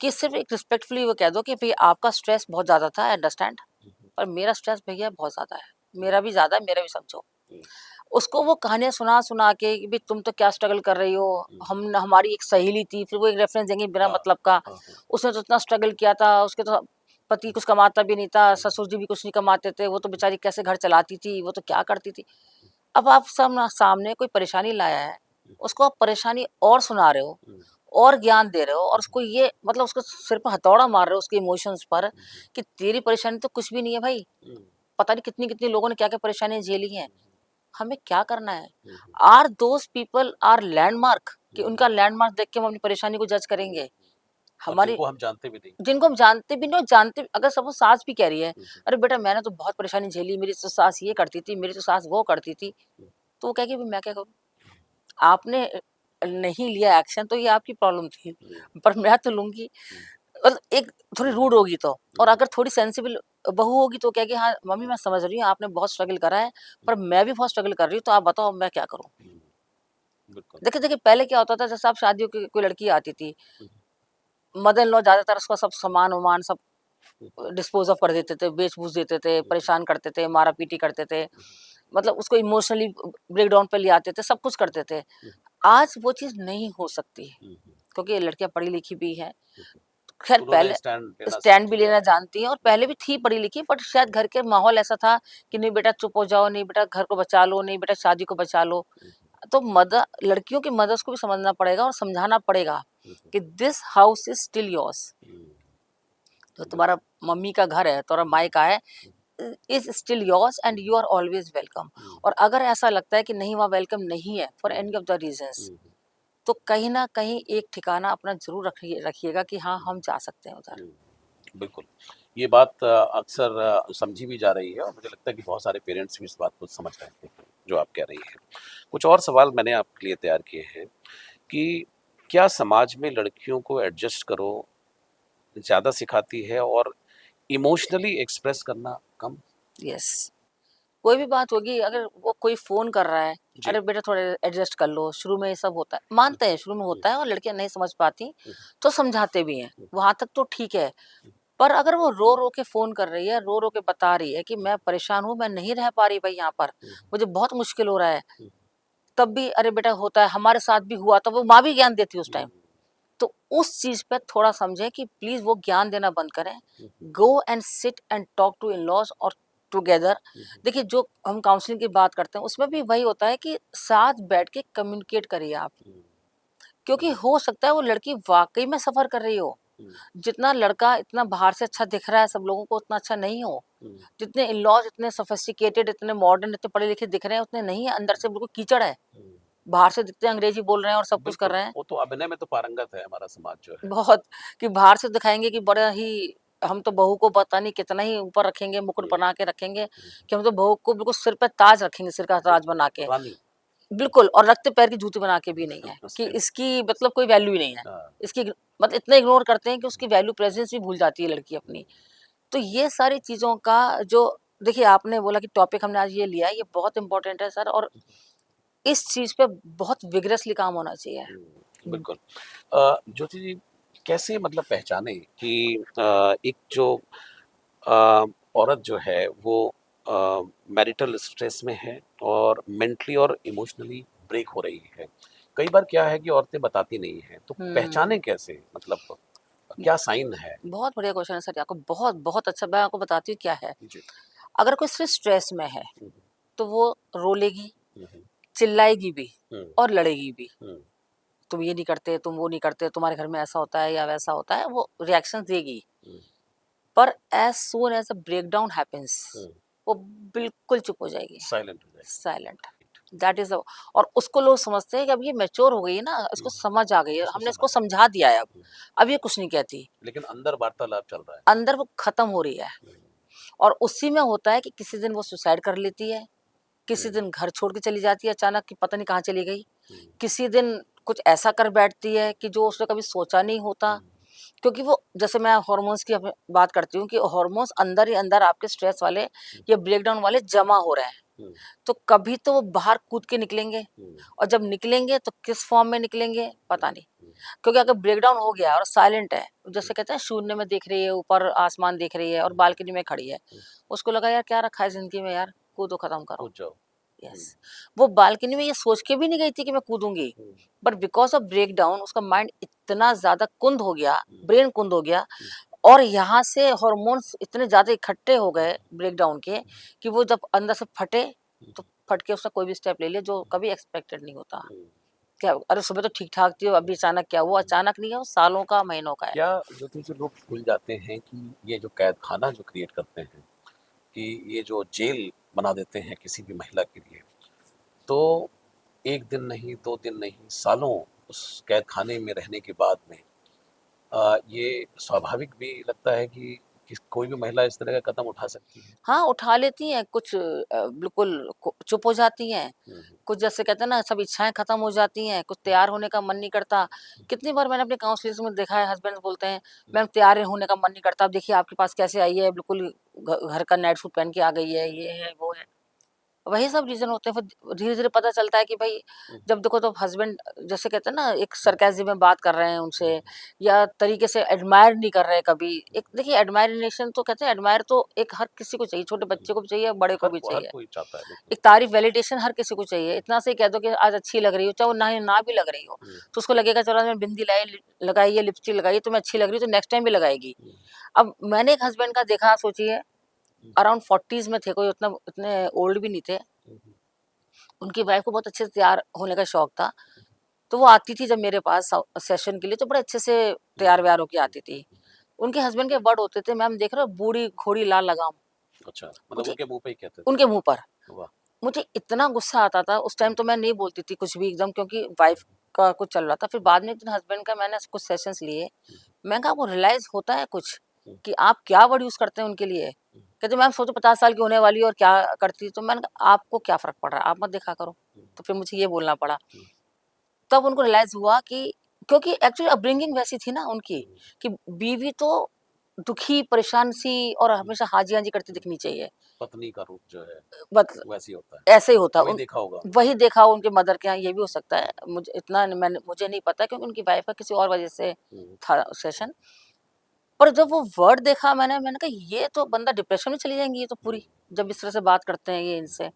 कि सिर्फ एक रिस्पेक्टफुली वो कह दो कि भाई आपका स्ट्रेस बहुत ज्यादा था, आई अंडरस्टैंड, पर मेरा स्ट्रेस भैया बहुत ज्यादा है, मेरा भी ज्यादा है, मेरा भी समझो। उसको वो कहानियां सुना सुना के कि भाई तुम तो क्या स्ट्रगल कर रही हो, हम हमारी एक सहेली थी, फिर वो एक रेफरेंस देंगे बिना हाँ, मतलब का, हाँ, उसने तो इतना स्ट्रगल किया था, उसके तो पति कुछ कमाता भी नहीं था, ससुर जी भी कुछ नहीं कमाते थे, वो तो बेचारी कैसे घर चलाती थी, वो तो क्या करती थी। अब आप सामने कोई परेशानी लाया है, उसको आप परेशानी और सुना रहे हो, और ज्ञान दे रहे हो और उसको ये मतलब उसको सिर पर हथौड़ा मार रहे हो उसके इमोशंस पर कि तेरी परेशानी तो कुछ भी नहीं है भाई, पता नहीं कितनी कितनी लोगों ने क्या क्या परेशानियां झेली हैं, हमें क्या करना है। Are those people are landmark, कि उनका लैंडमार्क देख के हम अपनी परेशानी को जज करेंगे। और हमारी जिनको हम जानते भी नहीं। जिनको हम जानते भी नहीं और जानते अगर सपोज सास भी कह रही है, अरे बेटा मैंने तो बहुत परेशानी झेली, मेरी तो सास ये करती थी, मेरी तो सास वो करती थी, तो वो कहेगी मैं क्या करूँ, आपने नहीं लिया एक्शन तो ये आपकी प्रॉब्लम थी, पर मैं तो लूंगी। मतलब एक थोड़ी रूड होगी तो, और अगर थोड़ी सेंसिबल बहू होगी तो कहेगी हाँ मम्मी मैं समझ रही हूँ आपने बहुत स्ट्रगल करा है, पर मैं भी बहुत स्ट्रगल कर रही हूँ, तो आप बताओ मैं क्या करूँ। बिल्कुल। देखिए देखिए पहले क्या होता था, जैसे आप शादियों की कोई लड़की आती थी, मदर इन लॉ ज्यादातर उसका सब सामान वामान सब डिस्पोज ऑफ कर देते थे, बेच-बूच देते थे, परेशान करते थे, मारा-पीटी करते थे। मतलब उसको इमोशनली ब्रेकडाउन पे ले आते थे, सब कुछ करते थे। आज वो चीज़ नहीं हो सकती, क्योंकि लड़कियाँ पढ़ी-लिखी भी हैं। खैर उन्होंने पहले स्टैंड लेना स्टैंड सीख भी लिया लेना है। जानती हैं और पहले भी थी पढ़ी-लिखी, बट शायद घर के माहौल ऐसा था कि नहीं बेटा चुप हो जाओ, नहीं बेटा घर को बचा लो, नहीं बेटा शादी को बचा लो। तो मदर लड़कियों की मदर्स को भी समझना पड़ेगा और समझाना पड़ेगा कि this house is still yours. तो तुम्हारा मम्मी का घर है, तुम्हारा मायका है, is still yours and you are always welcome. और अगर ऐसा लगता है कि नहीं वहाँ वेलकम नहीं है for any of the reasons, तो कहीं ना कहीं एक ठिकाना अपना जरूर रखिएगा कि हाँ हम जा सकते हैं उधर। बिल्कुल। ये बात अक्सर समझी भी जा रही है और मुझे लगता है कि बहुत सारे पेरेंट्स भी इस बात को समझ रहे हैं, जो आप कह रही हैं। कुछ और सवाल मैंने आपके लिए तैयार किए हैं कि क्या समाज में लड़कियों को एडजस्ट करो ज़्यादा सिखाती है और इमोशनली एक्सप्रेस करना कम? यस, कोई भी बात होगी, अगर वो कोई फोन कर रहा है, जी। अरे बेटा थोड़ा एडजस्ट कर लो, शुरू में ये सब होता है, मानते हैं शुरू में होता है और लड़कियां नहीं समझ पाती तो समझाते भी हैं, वहां तक तो ठीक है। पर अगर वो रो रो के फोन कर रही है, रो रो के बता रही है कि मैं परेशान हूँ, मैं नहीं रह पा रही भाई यहाँ पर, मुझे बहुत मुश्किल हो रहा है, तब भी अरे बेटा होता है, हमारे साथ भी हुआ, तो वो माँ भी ज्ञान देती है उस टाइम। तो उस चीज पे थोड़ा समझें कि प्लीज वो ज्ञान देना बंद करें, go and sit and talk to in laws और टुगेदर। देखिए जो हम काउंसलिंग की बात करते हैं उसमें भी वही होता है कि साथ बैठ के कम्युनिकेट करिए आप, क्योंकि हो सकता है वो लड़की वाकई में सफर कर रही हो, जितना लड़का इतना बाहर से अच्छा दिख रहा है सब लोगों को उतना अच्छा नहीं हो, जितने इन लॉज इतने सोफिस्टिकेटेड इतने मॉडर्न इतने पढ़े लिखे दिख रहे हैं उतने नहीं है, अंदर से बिल्कुल कीचड़ है। बाहर से दिखते हैं अंग्रेजी बोल रहे हैं और सब कुछ कर बिल्कुल, रहे हैं, वो तो अभिनय में तो पारंगत है हमारा समाज जो है। बहुत, कि बाहर से दिखाएंगे कि बड़ा ही हम तो बहू को पता नहीं कितना ही ऊपर रखेंगे, मुकुट बना के रखेंगे, कि हम तो बहू को बिल्कुल सिर पे ताज रखेंगे, सिर का ताज बिल्कुल, बना के, रानी। बिल्कुल, और रखते पैर की जूती बना के भी नहीं है कि सही। इसकी मतलब कोई वैल्यू ही नहीं है, हाँ। इसकी मतलब इतना इग्नोर करते हैं कि उसकी वैल्यू प्रेजेंस भी भूल जाती है लड़की अपनी। तो ये सारी चीजों का जो, देखिए आपने बोला कि टॉपिक हमने आज ये लिया है, ये बहुत इंपॉर्टेंट है सर, और इस चीज पे बहुत विगरसली काम होना चाहिए। बिल्कुल। ज्योति जी, कैसे मतलब पहचाने कि एक जो अ, औरत जो है वो मैरिटल स्ट्रेस में है और मेंटली और इमोशनली ब्रेक हो रही है। कई बार क्या है कि औरतें बताती नहीं हैं, तो पहचाने कैसे, मतलब क्या साइन है? बहुत बढ़िया क्वेश्चन है सर, आपको बहुत बहुत अच्छा, मैं आपको बताती हूँ क्या है। जी। अगर कोई सिर्फ स्ट्रेस में है हुँ, तो वो रोलेगी, हुँ, हुँ, चिल्लाएगी भी हुँ, और लड़ेगी भी, हुँ, तुम ये नहीं करते, तुम वो नहीं करते, तुम्हारे घर में ऐसा होता है या वैसा होता है, वो रिएक्शन देगी। हुँ, पर as soon as a break down happens, हुँ, वो बिल्कुल चुप हो जाएगी, साइलेंट हो जाएगी। साइलेंट। दैट इज, और उसको लोग समझते हैं कि अब ये मैच्योर हो गई है ना, हुँ, इसको समझ आ गई है, इसको हमने इसको समझ आ गया। समझा दिया है, हुँ, अब ये कुछ नहीं कहती, लेकिन अंदर वार्तालाप चल रहा है। अंदर वो खत्म हो रही है। हुँ, और उसी में होता है कि किसी दिन वो सुसाइड कर लेती है, किसी हुँ, दिन घर छोड़ के चली जाती है अचानक कि पता नहीं कहाँ चली गई, हुँ, किसी दिन कुछ ऐसा कर बैठती है कि जो उसने कभी सोचा नहीं होता। हुँ, क्योंकि वो, जैसे मैं हार्मोन्स की बात करती हूँ कि हार्मोन्स अंदर ही अंदर आपके स्ट्रेस वाले या ब्रेकडाउन वाले जमा हो रहे हैं, हुँ, तो कभी तो वो बाहर कूद के निकलेंगे, हुँ, और जब निकलेंगे तो किस फॉर्म में निकलेंगे हुँ, पता नहीं। हुँ, क्योंकि अगर ब्रेकडाउन हो गया और साइलेंट है, जैसे कहते हैं शून्य में देख रही है, ऊपर आसमान देख रही है और हुँ, बालकनी में खड़ी है, हुँ, उसको लगा यार क्या रखा है जिंदगी में, यार कूदो खत्म करो। कूद जाओ। हुँ, यस, वो बालकनी में ये सोच के भी नहीं गई थी कि मैं कूदूंगी, हुँ, but because of break down उसका माइंड इतना ज्यादा कुंद हो गया, हुँ, ब्रेन कुंद हो गया, हुँ, और यहाँ से हॉर्मोन्स इतने ज्यादा इकट्ठे हो गए ब्रेक डाउन के कि वो जब अंदर से फटे, हुँ, तो फट के उसने कोई भी स्टेप ले लिया जो कभी एक्सपेक्टेड नहीं होता। हुँ। क्या अरे सुबह तो ठीक ठाक थी, अभी अचानक क्या हुआ? अचानक नहीं है, वो सालों का, महीनों का है। क्या ज्योति जी लोग भूल जाते हैं कि ये जो कैद खाना जो क्रिएट करते हैं, कि ये जो जेल बना देते हैं किसी भी महिला के लिए, तो एक दिन नहीं, 2 दिन नहीं, सालों उस कैद खाने में रहने के बाद में ये स्वाभाविक भी लगता है कि कोई भी महिला इस तरह का कदम उठा सकती है। हाँ, उठा लेती हैं, कुछ बिल्कुल चुप हो जाती हैं, हम्म, कुछ जैसे कहते हैं ना सब इच्छाएँ खत्म हो जाती हैं, कुछ तैयार होने का मन नहीं करता। कितनी बार मैंने अपने काउंसलिंग्स में देखा है, हस्बैंड्स बोलते हैं, मैम तैयार होने का मन नहीं करता, अब देखिए आपके पास कैसे आई है, बिल्कुल घर का नाइट सूट पहन के आ गई है, ये है, वो है। वही सब रीज़न होते हैं, फिर धीरे-धीरे पता चलता है कि भई हम्म, जब देखो तो हस्बैंड जैसे कहते हैं ना एक सरकाज़्म में बात कर रहे हैं उनसे या तरीके से एडमायर नहीं कर रहे कभी। एक देखिए एडमायरेशन तो कहते हैं एडमायर तो एक हर किसी को चाहिए, छोटे बच्चे को भी चाहिए, बड़े को भी हर चाहिए। कोई चाहता है, बिल्कुल। एक तारीफ़ वैलिडेशन हर किसी को चाहिए। इतना से ही कह दो कि आज अच्छी लग रही हो, चाहे वो ना भी लग रही हो, हम्म, तो उसको लगेगा चलो आज मैंने बिंदी लगाई है, लिपस्टिक लगाई है, तो मैं अच्छी लग रही हूँ तो नेक्स्ट टाइम भी लगाएगी। हम्म, अब मैंने एक हस्बैंड का देखा सोचिए हम्म, अराउंड 40s में थे, कोई उतना उतने ओल्ड भी नहीं थे। हम्म, उनकी वाइफ को बहुत अच्छे से तैयार होने का शौक था। तो वो आती थी जब मेरे पास सेशन के लिए तो बड़े अच्छे से हम्म, तैयार-वैयार होके आती थी। उनके हस्बैंड के वर्ड होते थे, मैम देख रहे हो बूढ़ी घोड़ी लाल लगाम। अच्छा, मतलब मुझे उनके मुंह पे ही कहते थे। उनके मुँह पर, वाह। मुझे इतना गुस्सा आता था, उस टाइम हम्म, तो मैं नहीं बोलती थी कुछ भी एकदम क्योंकि वाइफ का कुछ चल रहा था। फिर बाद में एक दिन हस्बैंड का मैंने कुछ सेशंस लिए, हम्म, मैंने कहा आपको रियलाइज़ होता है कुछ हम्म, कि आप क्या वर्ड यूज़ करते हैं उनके लिए? हम्म, कहते मैम सोचो 50 साल की होने वाली है और क्या करती है? तो मैंने कहा आपको क्या फ़र्क पड़ रहा है? आप मत देखा करो। हम्म, तो फिर मुझे ये बोलना पड़ा। हम्म, तब उनको रियलाइज़ हुआ कि क्योंकि एक्चुअली अपब्रिंगिंग वैसी थी ना उनकी हम्म, कि बीवी तो दुखी, परेशान-सी और हम्म, हमेशा हाँ जी, हाँ जी करती हम्म। दिखनी चाहिए। पत्नी का रूप जो है मतलब वैसे ही होता है। ऐसे ही होता वही उन देखा होगा। वही देखा हो उनके मदर के यहाँ ये भी हो सकता है। मुझे नहीं पता क्योंकि उनकी वाइफ़ का किसी और वजह से हम्म, था सेशन। पर जब वो वर्ड देखा मैंने कहा ये तो बंदा डिप्रेशन में चली जाएँगी ये तो हम्म, पूरी, जब इस तरह से बात करते हैं ये इनसे।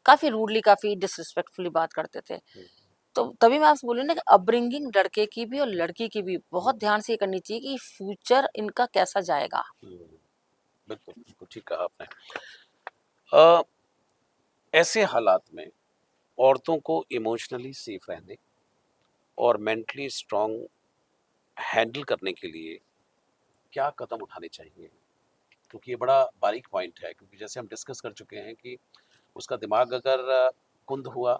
काफ़ी रूडली, काफ़ी डिसरिस्पेक्टफुली बात करते थे। हम्म, तो तभी मैं आपसे बोल रही हूँ ना कि अपब्रिंगिंग लड़के की भी और लड़की की भी हम्म, बहुत ध्यान से ये करनी चाहिए कि फ्यूचर इनका कैसा जाएगा। हम्म, बिल्कुल बिल्कुल ठीक कहा आपने। अ, ऐसे हालात में औरतों को इमोशनली सेफ रहने और मेंटली स्ट्रांग हैंडल करने के लिए क्या कदम उठाने चाहिए? क्योंकि ये बड़ा बारीक पॉइंट है, क्योंकि जैसे हम डिस्कस कर चुके हैं कि उसका दिमाग अगर कुंद हुआ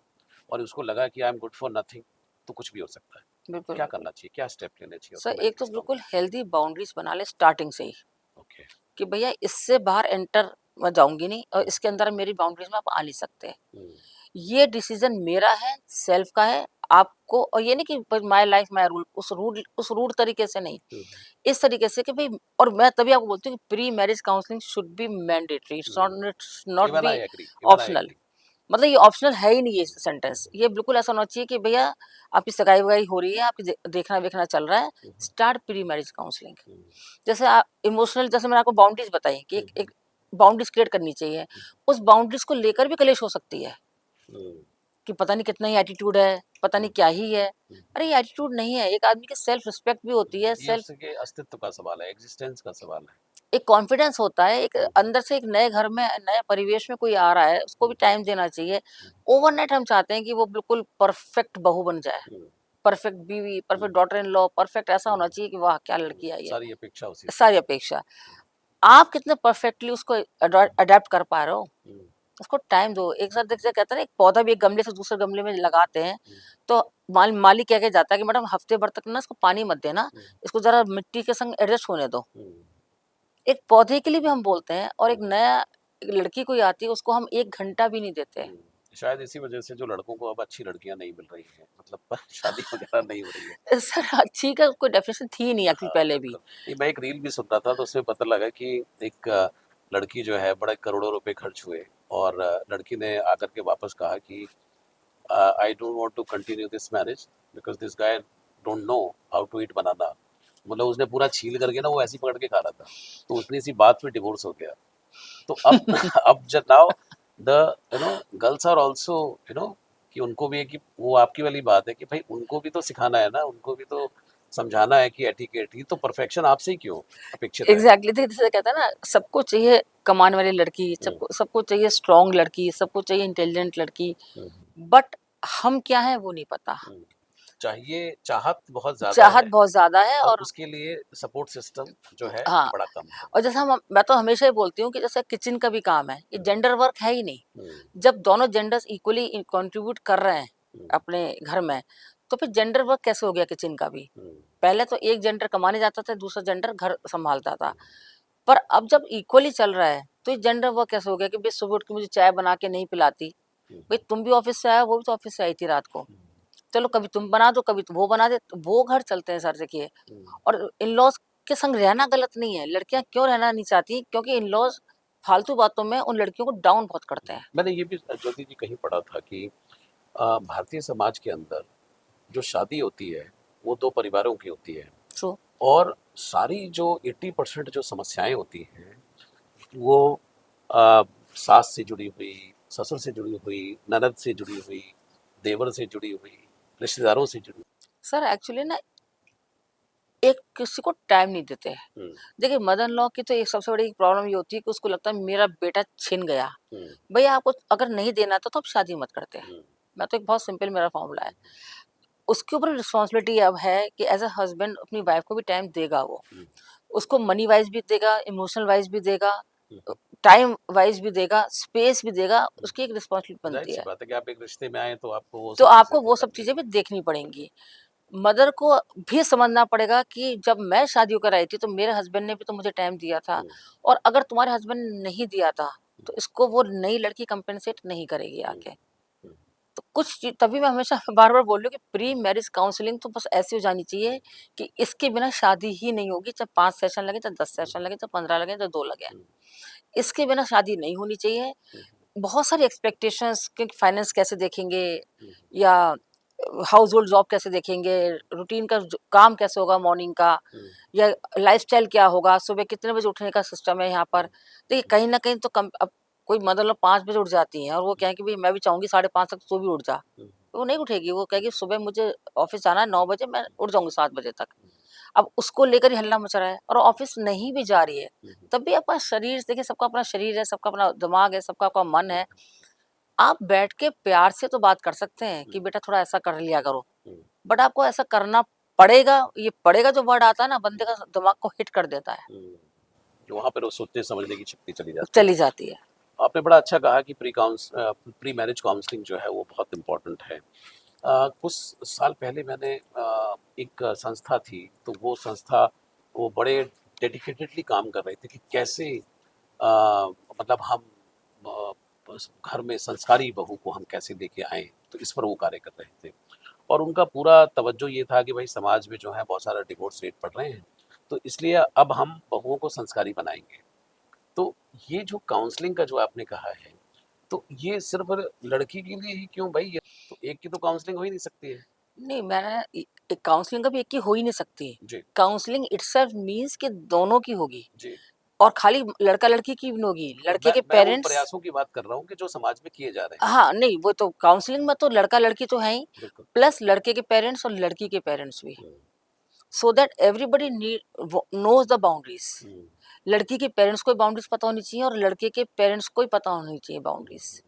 और उसको लगा कि I am good for nothing, तो कुछ भी हो सकता है। बिल्कुल, क्या बिल्कुल। करना चाहिए, क्या स्टेप लेने चाहिए सर उसको एक मेंटली तो स्ट्रांग बिल्कुल करने हेल्दी बाउंड्रीज़ बना ले स्टार्टिंग से ही के? ओके। कि भैया इससे बाहर एंटर मैं जाऊँगी नहीं और इसके अंदर मेरी बाउंड्रीज़ में आप आ नहीं सकते। हम्म, ये डिसीज़न मेरा है, सेल्फ का है, आपको और ये नहीं कि ब माय लाइफ माय रूल उस रूड तरीके से नहीं। हम्म, इस तरीके से कि भई और मैं तभी आपको बोलती हूँ कि pre marriage counselling should be mandatory it's not even be I agree, even I optional. Agree. मतलब ये ऑप्शनल है ही नहीं ये सेंटेंस। ये बिल्कुल ऐसा होना चाहिए कि भैया आपकी सगाई-वगाई हो रही है, आपकी देखना-वेखना चल रहा है, स्टार्ट प्री मैरिज काउंसलिंग। जैसे आप इमोशनल जैसे मैंने आपको बाउंड्रीज़ बताई कि एक बाउंड्रीज़ क्रिएट करनी चाहिए। उस बाउंड्रीज़ को लेकर भी क्लेश हो सकती है कि पता नहीं कितना ही एटीट्यूड है, पता नहीं क्या ही है। अरे ये एटीट्यूड नहीं है, एक आदमी की सेल्फ रिस्पेक्ट भी होती है, ये सेल्फ उसके अस्तित्व का सवाल है, एग्जिस्टेंस का सवाल है। एक कॉन्फिडेंस होता है, एक हम्म, अंदर से एक नए घर में, नए परिवेश में कोई आ रहा है, उसको भी हम्म, टाइम देना चाहिए। हम्म, ओवरनाइट हम चाहते हैं कि वो बिल्कुल परफेक्ट बहू बन जाए, हम्म, परफेक्ट बीवी, perfect hmm, daughter in law, perfect ऐसा होना हम्म, चाहिए कि वाह! क्या लड़की आई है। सारी अपेक्षा उसी से। सारी अपेक्षा। आप कितने परफेक्टली उसको अडॉप्ट कर पा रहे हो, हम्म, उसको टाइम दो। एक साथ जैसे कहते हैं ना एक पौधा भी एक गमले से दूसरे गमले में लगाते हैं, हम्म, तो माली कह के जाता है कि मैडम हफ्ते भर तक ना इसको पानी मत देना, हम्म, इसको ज़रा मिट्टी के संग एडजस्ट होने दो। हम्म, एक पौधे के लिए भी हम बोलते हैं और एक हम्म, नया एक लड़की कोई आती है उसको हम 1 घंटा भी नहीं देते। हम्म। शायद इसी वजह से जो लड़कों को अब अच्छी लड़कियां नहीं मिल रही हैं, मतलब शादी वगैरह नहीं हो रही है। सर अच्छी का कोई डेफिनेशन थी नहीं एक्चुअली हाँ, पहले भी। बिल्कुल। नहीं, मैं एक रील भी सुन रहा था तो उसमें पता लगा कि एक लड़की जो है बड़े करोड़ों रुपए खर्च हुए और लड़की ने आकर के वापस कहा कि I don't want to continue this marriage because this guy don't know how to eat banana. मतलब उसने पूरा छील करके ना वो ऐसे ही पकड़ के खा रहा था। तो उतनी सी बात पे डिवोर्स हो गया। तो अब अब जब now the you know girls are also you know कि उनको भी है कि वो आपकी वाली बात है कि भाई उनको भी तो सिखाना है ना, उनको भी तो समझाना है कि एटिकेट ही तो परफेक्शन आपसे ही क्यों अपेक्षित है। एग्ज़ैक्टली देखिए जैसे कहते हैं ना सबको चाहिए कमाने वाली लड़की, हम्म, सबको सबको चाहिए स्ट्रॉन्ग लड़की, सबको चाहिए इंटेलिजेंट लड़की, हम्म, बट हम क्या हैं वो नहीं पता। हम्म, चाहिए, चाहत बहुत ज़्यादा चाहत है बहुत ज़्यादा है और और उसके लिए सपोर्ट सिस्टम जो है हाँ, बड़ा कम है। और जैसे हम मैं तो हमेशा ही बोलती हूँ कि जैसे किचन का भी काम है, ये हुँ, जेंडर वर्क है ही नहीं। हुँ, जब दोनों जेंडर्स इक्वली कंट्रीब्यूट कर रहे हैं हुँ, अपने घर में, तो फिर जेंडर वर्क कैसे हो गया किचन का भी? हुँ, पहले तो एक जेंडर कमाने जाता था, दूसरा जेंडर घर सँभालता था। हुँ, पर अब जब इक्वली चल रहा है, तो ये जेंडर वर्क कैसे हो गया कि भई सुबह उठ के मुझे चाय बना के नहीं पिलाती। हुँ, भई तुम भी ऑफ़िस से आए हो, वो भी तो ऑफ़िस से आई थी रात को। हुँ, चलो कभी तुम बना दो, कभी तो वो बना दे, तो वो घर चलते हैं सर देखिए। हुँ। और इन-लॉज़ के संग रहना गलत नहीं है, लड़कियाँ क्यों रहना नहीं चाहती? क्योंकि इन-लॉज़ फालतू बातों में उन लड़कियों को डाउन बहुत करते हैं। मैंने ये भी ज्योति जी कहीं पढ़ा था कि भारतीय समाज के अंदर जो शादी होती है, वो 2 परिवारों की होती है ट्रू, और सारी जो 80% जो समस्याएँ होती हैं, वो अ, सास से जुड़ी हुई, ससुर से जुड़ी हुई, ननद से जुड़ी हुई, देवर से जुड़ी हुई, रिश्तेदारों से जुड़ी सर एक्चुअली ना एक किसी को टाइम नहीं देते हैं। हुँ, देखिए मदर इन लॉ की तो एक सबसे बड़ी प्रॉब्लम ये होती है कि उसको लगता है मेरा बेटा छिन गया। हुँ, भैया आपको अगर नहीं देना था तो आप शादी मत करते। हुँ, मैं तो एक बहुत सिंपल मेरा फॉर्मूला है। उसके ऊपर रिस्पॉन्सिबिलिटी अब है कि एज़ अ हस्बैंड अपनी वाइफ को भी टाइम देगा वो। हुँ, उसको मनी वाइज़ भी देगा, इमोशनल वाइज़ भी देगा, हुँ, टाइम वाइज़ भी देगा, स्पेस भी देगा, हुँ। उसकी एक रिस्पॉन्सिबिलिटी बनती ज़ाहिर-सी है। बात है कि आप एक रिश्ते में आए तो आपको वो तो सब चीज़ें आपको तो वो सब करनी चीज़ें है। भी देखनी पड़ेंगी। मदर को भी समझना पड़ेगा कि जब मैं शादी होकर आई थी तो मेरे हस्बैंड ने भी तो मुझे टाइम दिया था हुँ, और अगर तुम्हारे हस्बैंड ने नहीं दिया था हुँ, तो इसको वो नई लड़की कंपेंसेट नहीं करेगी हुँ, आके। हुँ, तो कुछ चीज़ तभी मैं हमेशा बार-बार बोल रही हूँ कि प्री मैरिज काउंसलिंग तो बस ऐसी हो जानी चाहिए कि इसके बिना शादी ही नहीं होगी, चाहे 5 सेशन लगे, चाहे 10 हुँ, सेशन लगे, चाहे 15 लगे, चाहे 2 लगे। हुँ, इसके बिना शादी नहीं होनी चाहिए। हुँ, बहुत सारी एक्सपेक्टेशंस कि फाइनेंस कैसे देखेंगे हुँ, या हाउस होल्ड जॉब कैसे देखेंगे, रूटीन का काम कैसे होगा मॉर्निंग का हुँ, या लाइफस्टाइल क्या होगा, सुबह कितने बजे उठने का सिस्टम है यहाँ पर। हुँ, देखिए कहीं न कहीं तो कम अब कोई मदर लोग 5 बजे उठ जाती हैं और वो कहें कि भई मैं भी चाहूँगी 5:30 तक तू भी उठ जा। हुँ, तो वो नहीं उठेगी, वो हुँ, कहेगी सुबह मुझे ऑफ़िस जाना है 9 बजे, मैं उठ जाऊँगी 7 बजे तक। अब उसको लेकर ही हल्ला मच रहा है और ऑफ़िस नहीं भी जा रही है, हुँ, तब भी अपना शरीर देखिए सबका अपना शरीर है, सबका अपना दिमाग है, सबका अपना मन हुँ, है। आप बैठ के प्यार से तो बात कर सकते हैं हुँ, कि बेटा थोड़ा ऐसा कर लिया करो, हुँ, बट आपको ऐसा करना पड़ेगा, ये पड़ेगा जो वर्ड आता है ना बंदे का दिमाग को हिट कर देता है, हुँ। वहाँ पर वो सोचने समझने की शक्ति चली जाती है। चली जाती है। आपने बड़ा अच्छा कहा कि प्री मैरिज काउंसलिंग जो है वो बहुत इम्पोर्टेंट है। कुछ साल पहले मैंने एक संस्था थी, तो वो संस्था वो बड़े डेडिकेटेडली काम कर रहे थे कि कैसे मतलब हम बस घर में संस्कारी बहू को हम कैसे लेके आएँ, तो इस पर वो कार्य कर रहे थे। और उनका पूरा तवज्जो ये था कि भाई समाज में जो है बहुत सारा डिवोर्स रेट बढ़ रहे हैं, तो इसलिए अब हम बहुओं को संस्कारी बनाएँगे। तो ये जो काउंसलिंग का जो आपने कहा है, तो ये सिर्फ़ लड़की के लिए ही क्यों भाई? ये तो एक की तो काउंसलिंग हो ही नहीं सकती है। नहीं मैंने काउंसलिंग कभी एक की हो ही नहीं सकती। जी, काउंसलिंग इटसेल्फ मीन्स कि दोनों की होगी जी। और खाली लड़का लड़की की भी नहीं होगी, तो लड़के के मैं उन पेरेंट्स। प्रयासों की बात कर रहा हूँ कि जो समाज में किए जा रहे हैं। हाँ नहीं वो तो काउंसलिंग में तो लड़का लड़की तो है ही, बिल्कुल। प्लस लड़के के पेरेंट्स और लड़की के पेरेंट्स भी, हुँ, so that everybody need knows the boundaries. हुँ, लड़की के पेरेंट्स को बाउंड्रीज पता होनी चाहिए और लड़के के पेरेंट्स को ही पता होनी चाहिए हुँ, बाउंड्रीज।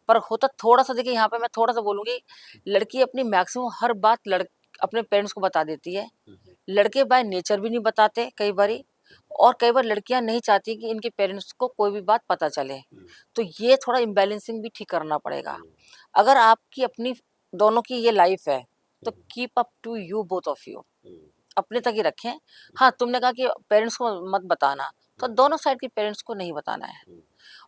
पर होता थोड़ा सा देखिए यहाँ पे मैं थोड़ा सा बोलूंगी, लड़की अपनी मैक्सिमम हर बात अपने पेरेंट्स को बता देती है, हुँ, हुँ, लड़के बाय नेचर भी नहीं बताते कई बारी, और कई बार लड़कियां नहीं चाहती कि इनके पेरेंट्स को कोई भी बात पता चले। हुँ, तो ये थोड़ा इम्बैलेंसिंग भी ठीक करना पड़ेगा। हुँ, अगर आपकी अपनी दोनों की ये लाइफ है तो हुँ, keep up to you both of you, हुँ, अपने तक ही रखें। हाँ, तुमने कहा कि पेरेंट्स को मत बताना, तो हुँ, दोनों साइड के पेरेंट्स को नहीं बताना है। हुँ,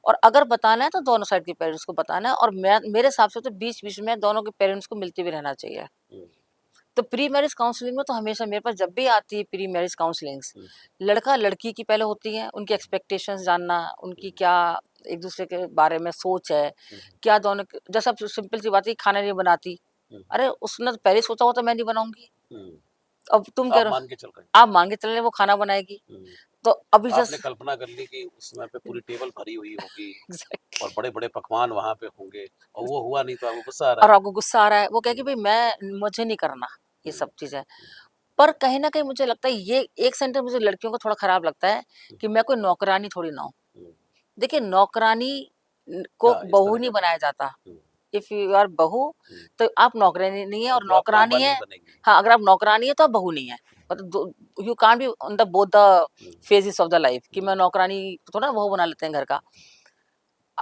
और अगर बताना है तो दोनों साइड के पेरेंट्स को बताना है और मैं मेरे हिसाब से तो बीच-बीच में दोनों के पेरेंट्स को मिलते भी रहना चाहिए। हुँ, तो प्री मैरिज काउंसलिंग में तो हमेशा मेरे पास जब भी आती है प्री मैरिज काउंसलिंग्स, हुँ, लड़का-लड़की की पहले होती है, उनकी एक्सपेक्टेशंस जानना, हुँ, उनकी क्या एक-दूसरे के बारे में सोच है, हुँ, क्या दोनों क जैसा अब सिंपल सी बात है कि खाना नहीं बनाती। हुँ, अरे! उसने तो पहले ही सोचा हुआ था मैं नहीं बनाऊँगी। हुँ। अब तुम कह आप रहे हो मान के चल रहे हैं। आप मान के चल रहे हैं वो खाना बनाएगी। हुँ। तो अभी आपने जस्ट कल्पना कर ली कि उस समय पे पूरी टेबल भरी हुई होगी एग्ज़ैक्टली। और बड़े-बड़े पकवान वहाँ पे होंगे और वो हुआ नहीं तो आपको गुस्सा आ रहा और है। आपको गुस्सा आ रहा है, वो कहेगी हुँ, भई मुझे नहीं करना ये हुँ, सब चीज़ें। हुँ, पर कहीं न कहीं मुझे लगता है ये एक सेंटेंस मुझे लड़कियों को थोड़ा खराब लगता है हुँ, कि मैं कोई नौकरानी थोड़ी ना हूँ। हुँ। देखिए नौकरानी को हाँ, इस बहू तरह नहीं का भी बनाया जाता, हुँ, इफ यू आर बहू तो आप नौकरानी नहीं है, और मतलब आप नौकरानी कामवाली है। बनेंगी। हाँ, अगर आप नौकरानी है तो आप बहू नहीं है। मतलब you can't be on the both the phases of the life, कि मैं नौकरानी थोड़ा बहू बना लेते हैं घर का।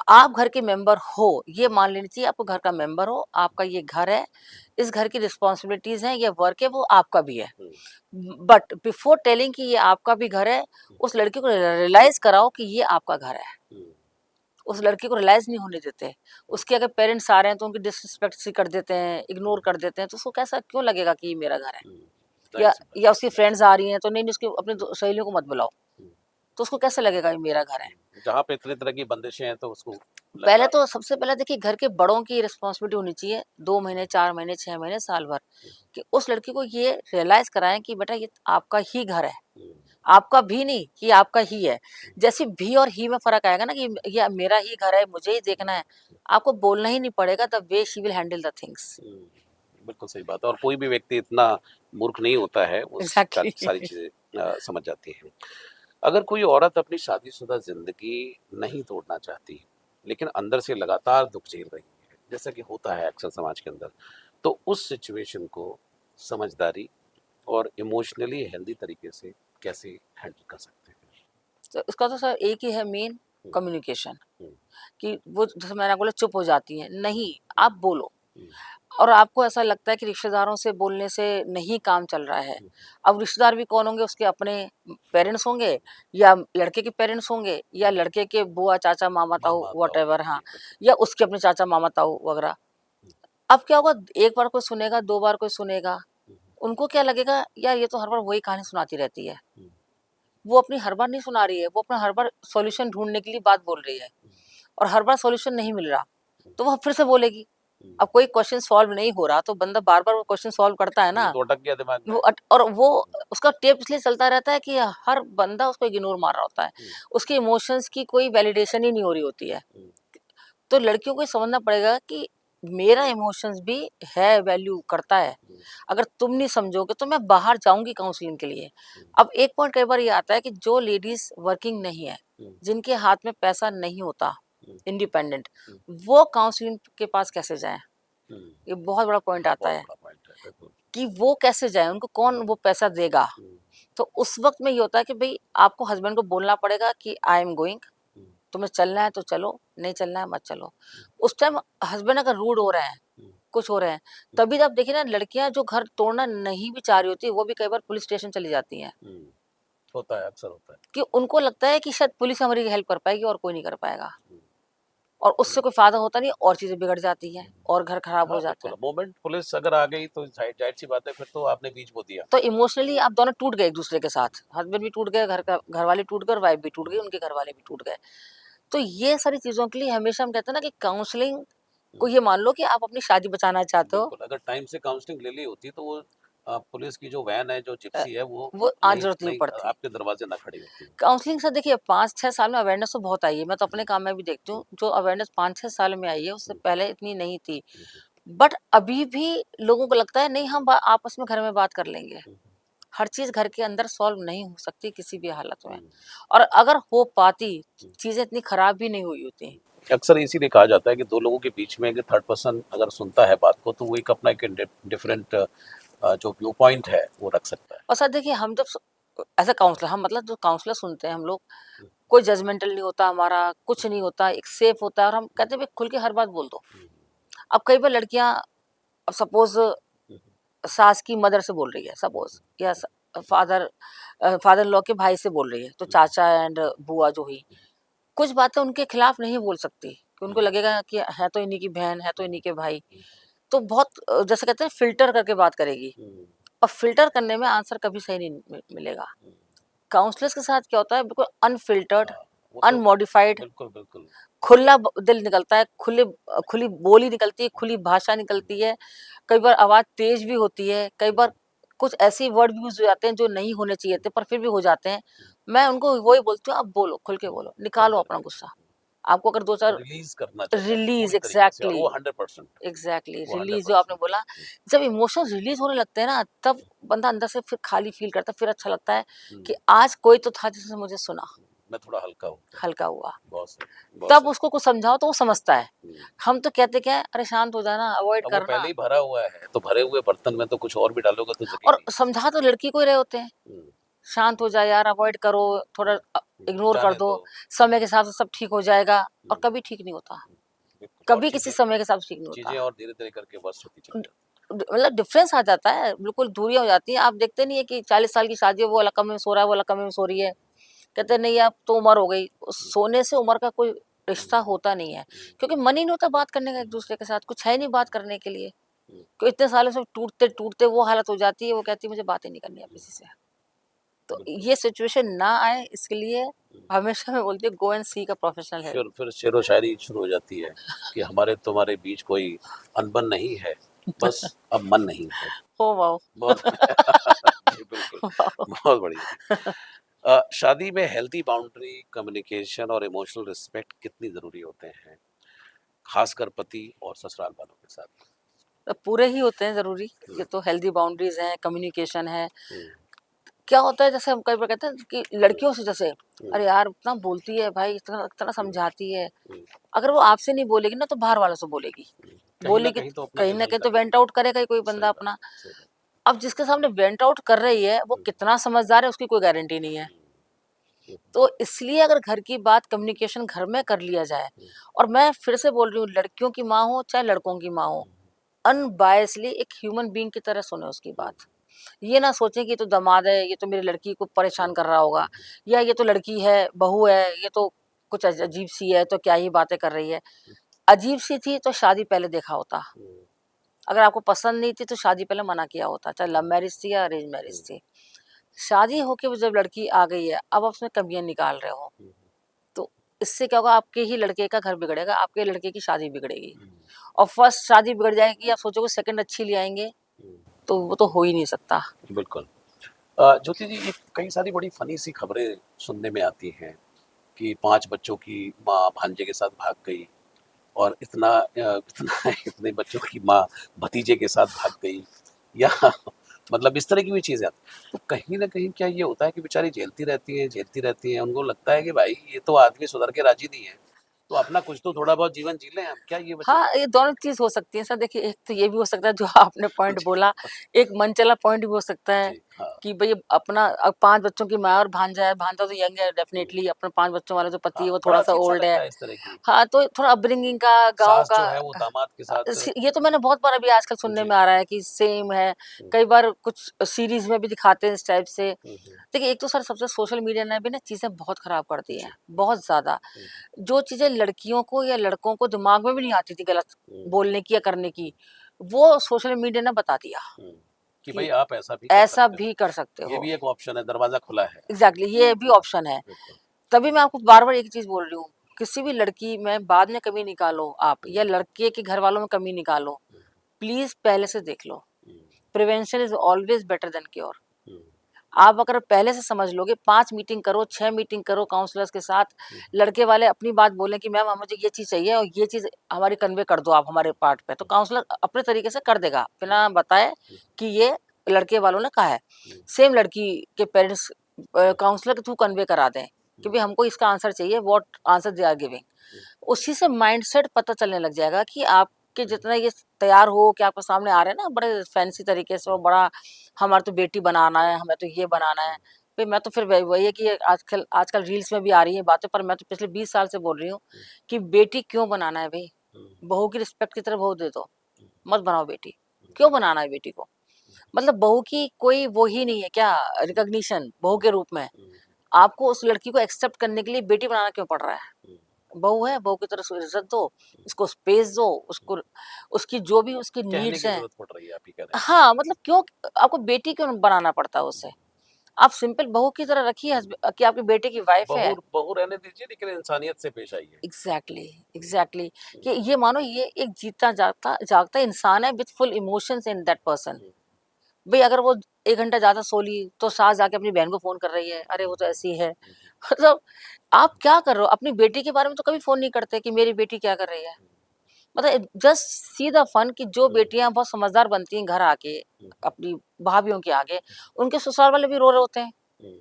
आप घर के मेंबर हो, ये मान लेनी चाहिए, आपको घर का मेंबर हो, आपका ये घर है, इस घर की रिस्पॉन्सिबिलिटीज हैं, ये वर्क है, वो आपका भी है। बट बिफोर टेलिंग कि ये आपका भी घर है, उस लड़की को रियलाइज कराओ कि ये आपका घर है। उस लड़की को रियलाइज नहीं होने देते। उसके अगर पेरेंट्स आ रहे हैं तो उनकी डिसरिस्पेक्ट सी कर देते हैं, इग्नोर कर देते हैं, तो उसको कैसा क्यों लगेगा कि ये मेरा घर है। या जाहिर-सी बात या है। उसकी फ्रेंड्स आ रही हैं तो नहीं, नहीं उसकी अपनी सहेलियों को मत बुलाओ, हुँ, तो उसको कैसे लगेगा ये मेरा घर है। जहाँ पे इतने तरह की बंदिशें हैं तो उसको पहले लगना तो सबसे पहले देखिए, घर के बड़ों की रिस्पॉन्सिबिलिटी होनी चाहिए, 2 महीने, 4 महीने, 6 महीने, साल भर, कि उस लड़की को ये रियलाइज़ कराएँ कि बेटा ये आपका ही घर है। हुँ, आपका भी नहीं, कि आपका ही है। जैसे भी और ही में फ़र्क आएगा ना, कि ये मेरा ही घर है, मुझे ही देखना है, आपको बोलना ही नहीं पड़ेगा, the way she will handle the things. हुँ, बिल्कुल सही बात है और कोई भी व्यक्ति इतना मूर्ख नहीं होता है, वो एग्ज़ैक्टली। सारी चीज़ें समझ जाती है। अगर कोई औरत अपनी शादीशुदा ज़िंदगी नहीं तोड़ना चाहती, लेकिन अंदर से लगातार दुःख झेल रही है, जैसा कि होता है अक्सर समाज के अंदर, तो उस सिचुएशन को समझदारी और इमोशनली हेल्दी तरीके से कैसे हैंडल कर सकते हैं? तो इसका तो सर एक ही है मेन, हुँ, कम्युनिकेशन। हुँ, कि वो जैसे मैंने बोला चुप हो जाती हैं, नहीं, आप बोलो। हुँ, और आपको ऐसा लगता है कि रिश्तेदारों से बोलने से नहीं काम चल रहा है। हुँ, अब रिश्तेदार भी कौन होंगे? उसके अपने पेरेंट्स होंगे, या लड़के के पेरेंट्स होंगे, या लड़के के बुआ, चाचा, मामा, ताऊ माँ-बाप व्हाटएवर, हाँ, जी, बिल्कुल। या उसके अपने चाचा, मामा, ताऊ वगैरह। हुँ, अब क्या होगा, एक बार कोई सुनेगा, 2 बार कोई सुनेगा, हुँ, उनको क्या लगेगा, यार ये तो हर बार वही कहानी सुनाती रहती है। हुँ, वो अपनी हर बार नहीं सुना रही है, वो अपना हर बार सॉल्यूशन ढूँढने के लिए बात बोल रही है, और हर बार सॉल्यूशन नहीं मिल रहा, हुँ, तो वो फिर से बोलेगी। हुँ, अब कोई क्वेश्चन सॉल्व नहीं हो रहा तो बंदा बार-बार वो क्वेश्चन सॉल्व करता है वो ना। तो अटक गया दिमाग में। वो उसका टेप इसलिए चलता रहता है कि हर बंदा उसको इग्नोर मार रहा होता है। हुँ, उसके इमोशंस की कोई वैलिडेशन ही नहीं हो रही होती है। हुँ, तो लड़कियों को ये समझना पड़ेगा कि मेरा इमोशंस भी है, वैल्यू करता है। हुँ, अगर तुम नहीं समझोगे तो मैं बाहर जाऊँगी काउंसलिंग के लिए। हुँ, अब एक पॉइंट कई बार ये आता है कि जो लेडीज़ वर्किंग नहीं है, हुँ, जिनके हाथ में पैसा नहीं होता, हुँ, इंडिपेंडेंट, हुँ, वो काउंसलिंग के पास कैसे जाएँ? हुँ, ये बहुत बड़ा पॉइंट आता बहुत है बड़ा पॉइंट है, बिल्कुल। कि वो कैसे जाएँ, उनको कौन वो पैसा देगा? हुँ, तो उस वक़्त में ये होता है कि भई आपको हस्बैंड को बोलना पड़ेगा कि आई एम गोइंग, हुँ, तुम्हें चलना है तो चलो, नहीं चलना है मत चलो। उस टाइम हस्बैंड अगर रूड हो रहे हैं, हुँ, कुछ हो रहे हैं, हुँ, तभी तो आप देखिए ना, लड़कियाँ जो घर तोड़ना नहीं भी चाह रही होती, वो भी कई बार पुलिस स्टेशन चली जाती हैं, हुँ, होता है, अक्सर होता है। कि उनको लगता है कि शायद पुलिस हमारी हेल्प कर पाएगी और कोई नहीं कर पाएगा। हुँ, और हुँ, उससे कोई फ़ायदा होता नहीं, और चीज़ें बिगड़ जाती हैं, हुँ। और घर खराब हो हाँ, जाता बिल्कुल, है। मोमेंट पुलिस अगर आ गई तो ज़ाहिर-सी बात है फिर तो आपने बीच बो दिया। तो इमोशनली आप दोनों टूट गए एक-दूसरे के साथ। हस्बैंड भी टूट गए, घरवाले टूट गए, और वाइफ भी टूट गई, उनके घरवाले भी टूट गए। तो ये सारी चीज़ों के लिए हमेशा हम कहते हैं ना कि काउंसलिंग हुँ, को ये मान लो कि आप अपनी शादी बचाना चाहते हो, बिल्कुल, अगर टाइम से काउंसलिंग ले ली होती तो वो पुलिस की जो वैन है, जो अ, जिप्सी है वो वो आज नहीं ज़रूरत नहीं नहीं पड़ती। आपके दरवाज़े ना खड़ी होती। काउंसलिंग से देखिए 5-6 साल में अवेयरनेस तो बहुत आई है। मैं तो अपने हुँ, काम में भी देखती हुँ, हूँ, जो अवेयरनेस 5-6 साल में आई है, उससे हुँ, पहले इतनी नहीं थी। हुँ, हुँ, बट अभी भी लोगों को लगता है नहीं, हम बा आपस में घर में बात कर लेंगे। हुँ, हर चीज़ घर के अंदर सॉल्व नहीं हो सकती किसी भी हालत में। हुँ, और अगर हो पाती, हुँ। चीज़ें इतनी खराब भी नहीं हुई होती। अक्सर इसीलिए कहा जाता है कि 2 लोगों के बीच में अगर थर्ड पर्सन अगर सुनता है बात को तो वो एक अपना एक डिफरेंट जो व्यू पॉइंट है वो रख सकता है। और सर देखिए, हम जब एज़ अ काउंसलर, हम मतलब जो काउंसलर सुनते हैं हम लोग, हुँ, कोई जजमेंटल नहीं होता हमारा, कुछ नहीं होता, एक सेफ होता है, और हम हुँ, कहते हैं भई खुल के हर बात बोल दो। हुँ, अब कई बार लड़कियाँ, अब सपोज़ हुँ, सास की मदर से बोल रही है हुँ, सपोज़, या फादर फादर इन लॉ के भाई से बोल रही है, तो हुँ, चाचा एंड बुआ जो हुई, कुछ बातें उनके खिलाफ नहीं बोल सकती, कि हुँ, उनको लगेगा कि है तो इन्हीं की बहन, है तो इन्हीं के भाई। हुँ, तो बहुत जैसे कहते हैं फ़िल्टर करके बात करेगी, हुँ, और फ़िल्टर करने में आंसर कभी सही नहीं मिलेगा। हुँ, काउंसलर्स के साथ क्या होता है, बिल्कुल अनफ़िल्टर्ड, हाँ, वो तो अनमॉडिफाइड, बिल्कुल, बिल्कुल। खुला दिल निकलता है, खुली बोली निकलती है, खुली भाषा निकलती है। कई बार आवाज़ तेज भी होती है, कई बार कुछ ऐसे वर्ड यूज हो जाते हैं जो नहीं होने चाहिए थे, पर फिर भी हो जाते हैं। मैं उनको वही बोलती हूँ, आप बोलो, खुल के बोलो, खुल निकालो अपना करके गुस्सा। आपको अगर दो चार रिलीज़ करना चाहिए रिलीज, पूरी तरीके से और एग्जैक्टली, वो 100% एग्जैक्टली वो रिलीज, जो आपने 100% बोला, जब इमोशंस रिलीज होने लगते हैं ना, तब बंदा अंदर से फिर खाली फील करता है, फिर अच्छा लगता है हुँ, कि आज कोई तो था जिसने मुझे सुना। मैं थोड़ा हल्का हूँ। हल्का हुआ। बहुत सही, बहुत तब सही। उसको कुछ समझाओ तो वो समझता है। हम्म। हम तो कहते क्या है, अरे शांत हो जाना, अवॉइड अब वो करना। पहले ही भरा हुआ है, तो भरे हुए बर्तन में तो कुछ और भी डालोगे तो और जलेगी। समझा तो लड़की को ही रहे होते हैं, हम्म, शांत हो जा यार, अवॉइड करो, थोड़ा इग्नोर कर जाने दो, दो। समय के हिसाब से सब ठीक हो जाएगा। और हम्म, कभी ठीक नहीं होता, बिल्कुल। और कभी किसी समय के हिसाब से ठीक नहीं चीजें होता। और धीरे धीरे करके वर्ष होती चली जाती मतलब डिफरेंस आ जाता है, बिल्कुल दूरियां हो जाती हैं। आप देखते नहीं है कि 40 साल की शादी है, वो अलग कमरे में सो रहा है, वो अलग कमरे में सो रही है। कहते नहीं अब तो उम्र हो गई। है। सोने से उम्र का कोई रिश्ता होता नहीं है, हम्म, क्योंकि मन ही नहीं होता बात करने का एक दूसरे के साथ, कुछ है नहीं बात करने के लिए। हम्म, क्यों इतने सालों से टूटते टूटते वो हालत हो जाती है, वो कहती है मुझे बात ही नहीं करनी है किसी से। तो बिल्कुल। ये सिचुएशन ना आए इसके लिए हम्म। हमेशा मैं बोलती हूँ go and seek a professional help. फिर शेरो शायरी शुरू हो जाती है कि हमारे तुम्हारे बीच कोई अनबन नहीं है, बस अब मन नहीं है। Oh wow. बहुत जी, बिल्कुल। बहुत बढ़िया जी। शादी में हेल्दी बाउंड्री, कम्युनिकेशन और इमोशनल रिस्पेक्ट कितनी जरूरी होते हैं, खासकर पति और ससुराल वालों के साथ? पूरे ही होते हैं जरूरी। ये हम्म, तो हेल्दी बाउंड्रीज हैं, कम्युनिकेशन है। हम्म, क्या होता है जैसे हम कई बार कहते हैं कि लड़कियों से जैसे हम्म, अरे यार इतना बोलती है भाई, इतना इतना हम्म, समझाती है। हम्म, अगर वो आपसे नहीं बोलेगी ना तो बाहर वालों से बोलेगी। कहीं ना बोलेगी कहीं तो अपना कहीं दिल ना कहीं हल्का तो वेंट करती है। आउट करेगा ही कोई सही बंदा बात, अपना। सही बात। अब जिसके सामने वेंट आउट कर रही है वो हम्म, कितना समझदार है उसकी कोई गारंटी नहीं है। हम्म, तो इसलिए अगर घर की बात कम्युनिकेशन घर में कर लिया जाए, हम्म, और मैं फिर से बोल रही हूँ लड़कियों की माँ हो चाहे लड़कों की माँ हो, अनबायसली एक ह्यूमन बीइंग की तरह सुने उसकी हम्म, बात। ये ना सोचें कि ये तो दामाद है, ये तो मेरी लड़की को परेशान कर रहा होगा, या ये तो लड़की है, बहू है, ये तो कुछ अजीब सी है, तो क्या ही बातें कर रही है। अजीब सी थी तो शादी पहले देखा होता। हम्म, अगर आपको पसंद नहीं थी तो शादी पहले मना किया होता, चाहे लव मैरिज थी या अरेंज मैरिज थी। शादी होके वो जब लड़की आ गई है, अब आप उसमें कमियां निकाल रहे हो, हम्म, तो इससे क्या होगा, आपके ही लड़के का घर बिगड़ेगा, आपके लड़के की शादी बिगड़ेगी। हम्म, और फर्स्ट शादी बिगड़ जाएगी, आप सोचोगे सेकंड अच्छी ले आएंगे, हम्म, तो वो तो हो ही नहीं सकता। बिल्कुल। ज्योति जी, ये कई सारी बड़ी फनी सी खबरें सुनने में आती हैं कि 5 बच्चों की माँ भांजे के साथ भाग गई, और इतना इतने बच्चों की माँ भतीजे के साथ भाग गई, या मतलब इस तरह की भी चीज़ें आती हैं। तो कहीं न कहीं क्या ये होता है कि बेचारी झेलती रहती हैं, उनको लगता है कि भाई ये तो आदमी सुधर के राज़ी नहीं है, तो अपना कुछ तो थोड़ा बहुत जीवन जी लें हम, क्या ये वजह हाँ, है? ये दोनों चीज़ हो सकती है सर। देखिए, एक तो ये भी हो सकता है जो आपने पॉइंट जी, बोला, एक मनचला पॉइंट भी हो सकता है जी, हाँ। कि भई अपना 5 बच्चों की माँ और भांजा है, भांजा तो यंग है हुँ, डेफिनिटली, अपने 5 बच्चों वाला जो पति है हाँ, वो बड़ा थोड़ा-सा अजीब-सा ओल्ड है। लगता है इस तरह की। हाँ, तो थोड़ा अपब्रिंगिंग का, गाँव सास का जो है वो दामाद के साथ। ये तो मैंने बहुत बार अभी आजकल सुनने जी। में आ रहा है कि सेम है। हुँ, कई बार कुछ सीरीज़ में भी दिखाते हैं इस टाइप से। हुँ, हुँ। देखिए, एक तो सर सबसे सोशल मीडिया ने भी ना चीज़ें बहुत खराब कर दी हैं, जी। बहुत ज़्यादा। हुँ, जो चीज़ें लड़कियों को या लड़कों को दिमाग में भी नहीं आती थी गलत हुँ, बोलने की या करने की, वो सोशल मीडिया ने बता दिया हुँ, कि कि भई आप ऐसा भी कर ऐसा सकते हो। भी कर सकते ये हो। भी एक ऑप्शन है, दरवाज़ा खुला है। एग्ज़ैक्टली, ये भी ऑप्शन है। बिल्कुल। तभी मैं आपको बार-बार एक चीज़ बोल रही हूँ, किसी भी लड़की में बाद में कमी निकालो आप, हुँ, या लड़के के घर वालों में कमी निकालो, हुँ, प्लीज़ पहले से देख लो। हुँ, prevention is always better than cure. हुँ, आप अगर पहले से समझ लोगे, 5 मीटिंग करो, 6 मीटिंग करो काउंसलर्स के साथ, हुँ, लड़के वाले अपनी बात बोलें कि मैम मुझे ये चीज़ चाहिए और ये चीज़ हमारी कन्वे कर दो आप हमारे पार्ट पे, तो काउंसलर अपने तरीके से कर देगा, बिना बताए हुँ, कि ये लड़के वालों ने कहा है। हुँ, सेम लड़की के पेरेंट्स काउंसलर के थ्रू कन्वे करा दें कि हुँ, भई हमको इसका आंसर चाहिए, what answer they are giving. हुँ, उसी से माइंडसेट पता चलने लग जाएगा कि आपके जितना ये तैयार हो कि आपके सामने आ रहे हैं ना बड़े फैंसी तरीके से, और बड़ा हमारा तो बेटी बनाना है, हमें तो ये बनाना है। फिर मैं तो फिर वही है कि ये आजकल आजकल रील्स में भी आ रही है बातें, पर मैं तो पिछले 20 साल से बोल रही हूँ हुँ, कि बेटी क्यों बनाना है भई? हुँ, बहू की रिस्पेक्ट की तरह बहू दे दो, हुँ, मत बनाओ बेटी। हुँ, क्यों बनाना है बेटी को? मतलब बहू की कोई वो ही नहीं है क्या रिकॉग्निशन बहू के रूप में? हुँ, आपको उस लड़की को एक्सेप्ट करने के लिए बेटी बनाना क्यों पड़ रहा है? हुँ, बहू है, बहू की तरह उसको इज़्ज़त दो, उसको स्पेस दो, उसको उसकी जो भी उसकी कहने नीड्स की हैं। ज़रूरत पड़ रही है, आप ये कह रहे हैं। हाँ, मतलब क्यों आपको बेटी क्यों बनाना पड़ता है उसे? आप सिंपल बहू की तरह रखिए कि आपके बेटे की वाइफ़ बहू है। बहू रहने दीजिए, लेकिन इंसानियत से पेश आइए। एग्ज़ैक्टली, हुँ, एग्ज़ैक्टली हुँ, कि ये मानो ये एक जीता जागता जागता इंसान है with full emotions in that person. हुँ, भई अगर वो 1 घंटा ज़्यादा सो ली, तो सास जाके अपनी बहन को फ़ोन कर रही है, अरे हुँ, वो तो ऐसी है। हुँ, मतलब आप क्या कर रहे हो? अपनी बेटी के बारे में तो कभी फ़ोन नहीं करते कि मेरी बेटी क्या कर रही है? मतलब जस्ट सी द फन कि जो हुँ, बेटियां बहुत समझदार बनती हैं घर आके हुँ, अपनी भाभीियों के आगे, उनके ससुराल वाले भी रो रहे होते हैं हुँ,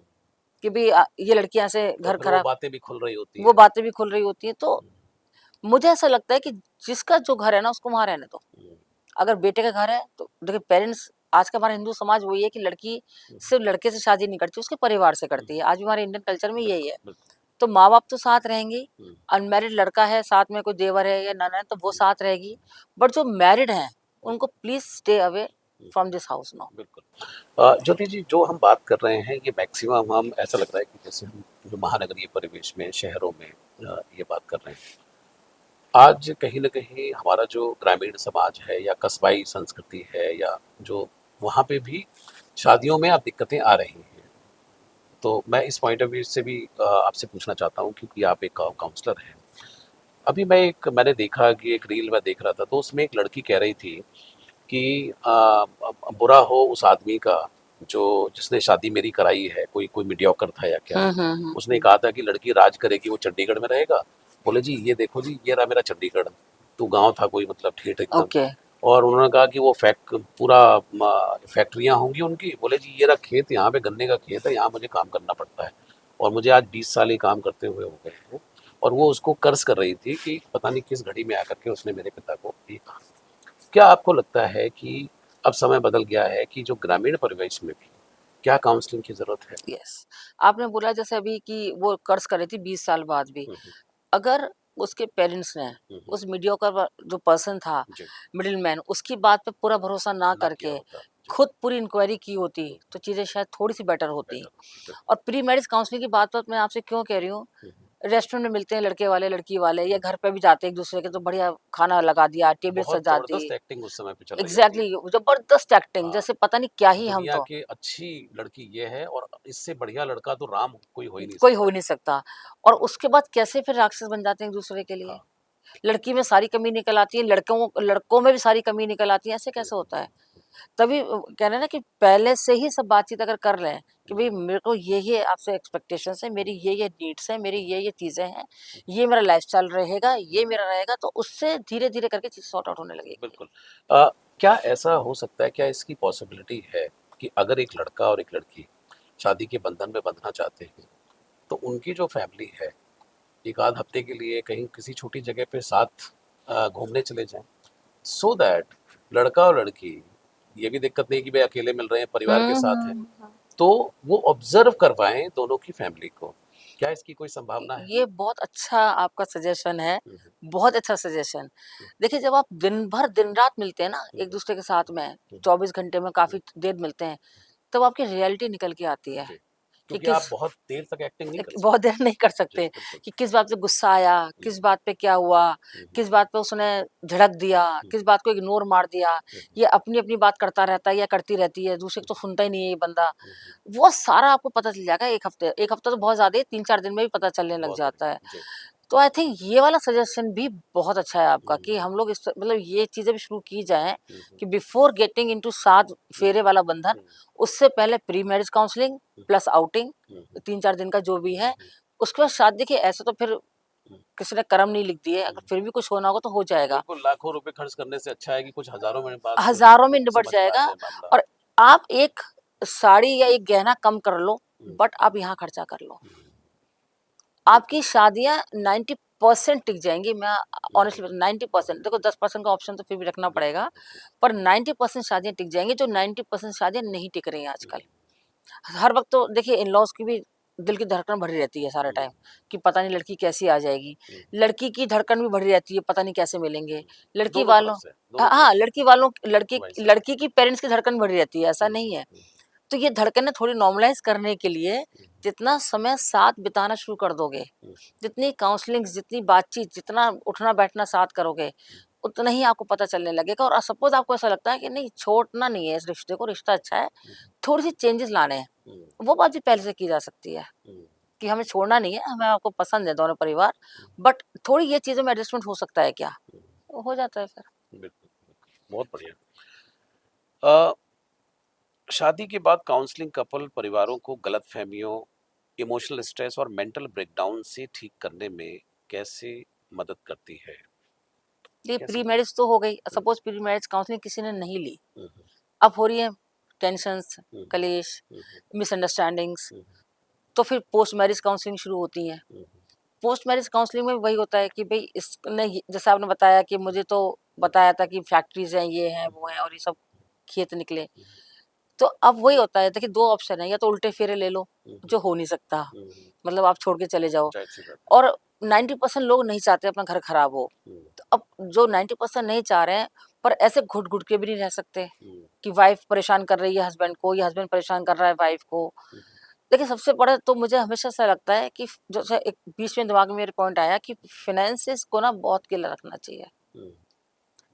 कि भी ये लड़की यहाँ से और घर फिर वो खराब, बातें भी खुल रही होती वो हैं। बातें भी खुल रही होती हैं। तो मुझे ऐसा लगता है कि जिसका जो घर है ना उसको वहां रहने दो। हम्म, अगर बेटे का घर है तो देखिए पेरेंट्स, आज का हमारा हिंदू समाज वही है कि लड़की हम्म, सिर्फ लड़के से शादी नहीं करती, उसके परिवार से हम्म, करती है। आज भी हमारे इंडियन कल्चर में यही बिल्कुल है। बिल्कुल। तो माँ बाप तो साथ रहेंगे, हम्म, अनमैरिड लड़का है साथ में कोई देवर है या ननद है तो वो हम्म, साथ रहेगी, बट जो मैरिड हैं हम्म, उनको please stay away hmm, from this house now. बिल्कुल। ज्योति जी, जो हम बात कर रहे हैं ये मैक्सिमम हम ऐसा लग रहा है कि जैसे हम जो महानगरीय परिवेश में, शहरों में ये बात कर रहे हैं। आज कहीं न कहीं हमारा जो ग्रामीण समाज है या कस्बाई संस्कृति है, या जो वहाँ पे भी शादियों में अब दिक्कतें आ रही हैं। तो मैं इस पॉइंट ऑफ व्यू से भी आपसे पूछना चाहता हूँ, क्योंकि आप एक काउंसलर हैं। अभी मैंने देखा कि एक रील मैं देख रहा था, तो उसमें एक लड़की कह रही थी कि बुरा हो उस आदमी का जो जिसने शादी मेरी कराई है, कोई कोई मीडियोकर था या क्या। हम्म। उसने कहा था कि लड़की राज करेगी, वो चंडीगढ़ में रहेगा। बोले जी ये देखो जी, ये रहा मेरा चंडीगढ़, तू गांव था कोई, मतलब ठेठ एकदम। ओके। और उन्होंने कहा कि वो पूरा फैक्ट्रियां होंगी उनकी। बोले जी ये रहा खेत, यहाँ पे गन्ने का खेत है, यहाँ मुझे काम करना पड़ता है, और मुझे आज 20 साल ही काम करते हुए हो गए हैं। और वो उसको कर्ज कर रही थी कि पता नहीं किस घड़ी में आकर के उसने मेरे पिता को ये कहा। क्या आपको लगता है कि अब समय बदल गया है कि जो ग्रामीण परिवेश में भी क्या काउंसलिंग की जरूरत है? यस, आपने बोला जैसे अभी कि वो कर्ज कर रही थी 20 साल बाद भी, हम्म, अगर उसके पेरेंट्स ने हम्म, उस मीडियोकर जो पर्सन था, जी, मिडिल मैन, उसकी बात पे पूरा भरोसा ना ना किया करके होता। जी, खुद पूरी इंक्वायरी की होती तो चीजें शायद थोड़ी सी बेटर होती। बेटर। बिल्कुल। और प्री मैरिज काउंसलिंग की बात मैं आपसे क्यों कह रही हूँ, हम्म, रेस्टोरेंट में मिलते हैं लड़के वाले लड़की वाले, या हम्म, घर पे भी जाते हैं एक दूसरे के, तो बढ़िया खाना लगा दिया, टेबल बहुत सजा दी। जबरदस्त एक्टिंग उस समय पे चल रही होती है। एग्जैक्टली जबरदस्त एक्टिंग, हाँ, जैसे पता नहीं क्या ही हम दुनिया तो, के अच्छी लड़की ये है, और इससे बढ़िया लड़का तो राम कोई हो ही नहीं कोई हो सकता। नहीं सकता। और उसके बाद कैसे फिर राक्षस बन जाते हैं एक दूसरे के लिए। हाँ। लड़की में सारी कमी निकल आती है, लड़कों लड़कों में भी सारी कमी निकल आती है, ऐसे कैसे होता है। तभी कह रहे हैं ना कि पहले से ही सब बातचीत अगर कर लें कि भाई मेरे को ये आपसे एक्सपेक्टेशंस है, मेरी ये नीड्स है, मेरी ये चीजें हैं, ये मेरा लाइफस्टाइल रहेगा, ये मेरा रहेगा, तो उससे धीरे धीरे करके चीज सॉर्ट आउट होने लगेगी। बिल्कुल। क्या ऐसा हो सकता है, क्या इसकी पॉसिबिलिटी है कि अगर एक लड़का और एक लड़की शादी के बंधन में बंधना चाहते हैं, तो उनकी जो फैमिली है एक आध हफ्ते के लिए कहीं किसी छोटी जगह पे साथ घूमने चले जाएं, सो दैट लड़का और लड़की, ये भी दिक्कत नहीं कि भाई अकेले मिल रहे हैं, परिवार के साथ हैं, हम्म। तो वो ऑब्जर्व करवाएं दोनों की फैमिली को। क्या इसकी कोई संभावना है? ये बहुत अच्छा आपका सजेशन है, हम्म, बहुत अच्छा सजेशन। देखिए जब आप दिन भर दिन रात मिलते हैं ना हम्म, एक दूसरे के साथ में, हम्म, 24 घंटे में काफी देर मिलते हैं, तब आपकी रियलिटी निकल के आती है जी, कि क्योंकि आप किस, बहुत देर तक एक्टिंग नहीं कर बहुत सकते। देर नहीं कर जी, सकते बिल्कुल। कि किस बात पे गुस्सा आया, हम्म, किस बात पे क्या हुआ, हम्म, किस बात पे उसने झड़क दिया, हम्म, किस बात को इग्नोर मार दिया। हम्म, ये अपनी अपनी बात करता रहता है या करती रहती है, दूसरे को तो सुनता ही नहीं है ये बंदा। हम्म, वो सारा आपको पता चल जाएगा एक हफ्ते, एक हफ्ता तो बहुत ज्यादा है, 3-4 दिन में भी पता चलने लग बहुत जाता है। बढ़िया। जी। तो आई थिंक ये वाला सजेशन भी बहुत अच्छा है आपका हम्म, कि हम लोग इस मतलब ये चीजें भी शुरू की जाएं हम्म, कि बिफोर गेटिंग इनटू सात हम्म, फेरे वाला बंधन, हम्म, उससे पहले प्री मैरिज काउंसलिंग हम्म, प्लस आउटिंग, हम्म, 3-4 दिन का जो भी है। हम्म, उसके बाद शादी, देखिए ऐसे तो फिर हम्म, किसी ने कर्म नहीं लिख दिए, अगर हम्म। फिर भी कुछ होना होगा तो हो जाएगा, बिल्कुल, लाखों रुपए खर्च करने से अच्छा है कि कुछ हजारों में बात हजारों में निबट समझ में आ जाएगा। जाए मामला। और आप एक साड़ी या एक गहना कम कर लो, हम्म, बट आप यहाँ खर्चा कर लो, हम्म, आपकी बिल्कुल। शादियां 90% टिक जाएंगी। मैं हम्म, ऑनेस्टली 90%, देखो 10% का ऑप्शन तो फिर भी रखना बिल्कुल पड़ेगा, बिल्कुल। पर 90% शादियां टिक जाएंगी, जो 90% शादियां नहीं टिक रही हैं आजकल। हम्म, हर वक्त तो देखिए इन लॉज की भी दिल की धड़कन बढ़ी रहती है सारा हम्म, टाइम कि पता नहीं लड़की कैसी आ जाएगी, हम्म, लड़की की धड़कन भी बढ़ी रहती है, पता नहीं कैसे मिलेंगे लड़की दोनों तरफ वालों। से, दोनों तरफ हाँ, से। लड़की वालों, लड़की वही सही। लड़की की पेरेंट्स की धड़कन बढ़ी रहती है, ऐसा नहीं है। हम्म, तो ये धड़कनें थोड़ी नॉर्मलाइज करने के लिए हम्म, जितना समय साथ बिताना शुरू कर दोगे, हम्म, जितनी काउंसलिंग, जितनी बातचीत, जितना उठना बैठना साथ करोगे, उतना ही आपको पता चलने लगेगा। और सपोज आपको ऐसा लगता है कि नहीं छोड़ना नहीं है इस रिश्ते को, रिश्ता अच्छा है, थोड़ी सी चेंजेस लाने हैं, हम्म, वो बात भी पहले से की जा सकती है हम्म, कि हमें छोड़ना नहीं है, हमें आपको पसंद है दोनों परिवार, बट थोड़ी ये चीज़ों में एडजस्टमेंट हो सकता है क्या? वो हो जाता है फिर। बिल्कुल बिल्कुल, बहुत बढ़िया। अ, शादी के बाद काउंसलिंग कपल परिवारों को गलतफहमियों, इमोशनल स्ट्रेस और मेंटल ब्रेकडाउन से ठीक करने में कैसे मदद करती है? ये कैसे प्री मदद? मैरिज तो हो गई, हम्म, सपोज प्री मैरिज काउंसलिंग किसी ने नहीं ली, हम्म, अब हो रही है टेंशन्स, हम्म, कलेश, हम्म, मिसअंडरस्टैंडिंग्स, हम्म, तो फिर पोस्ट मैरिज काउंसलिंग शुरू होती है। पोस्ट मैरिज काउंसलिंग में वही होता है कि भाई इसने जैसे आपने बताया कि मुझे तो बताया था कि फैक्ट्रीज हैं, ये हैं, वो हैं, और ये सब खेत निकले। तो अब वही होता है, देखिए दो ऑप्शन है, या तो उल्टे फेरे ले लो, जो हो नहीं सकता, मतलब आप छोड़ के चले जाओ, जाहिर सी बात और 90% लोग नहीं चाहते अपना घर खराब हो। है। तो अब जो 90% नहीं चाह रहे हैं, पर ऐसे घुट घुट के भी नहीं रह सकते कि वाइफ परेशान कर रही है हस्बैंड को, या हस्बैंड परेशान कर रहा है वाइफ को। देखिए सबसे बड़ा तो मुझे हमेशा ऐसा लगता है कि जैसे एक बीच में दिमाग में मेरे पॉइंट आया कि फाइनेंसिस को ना बहुत क्लियर रखना चाहिए,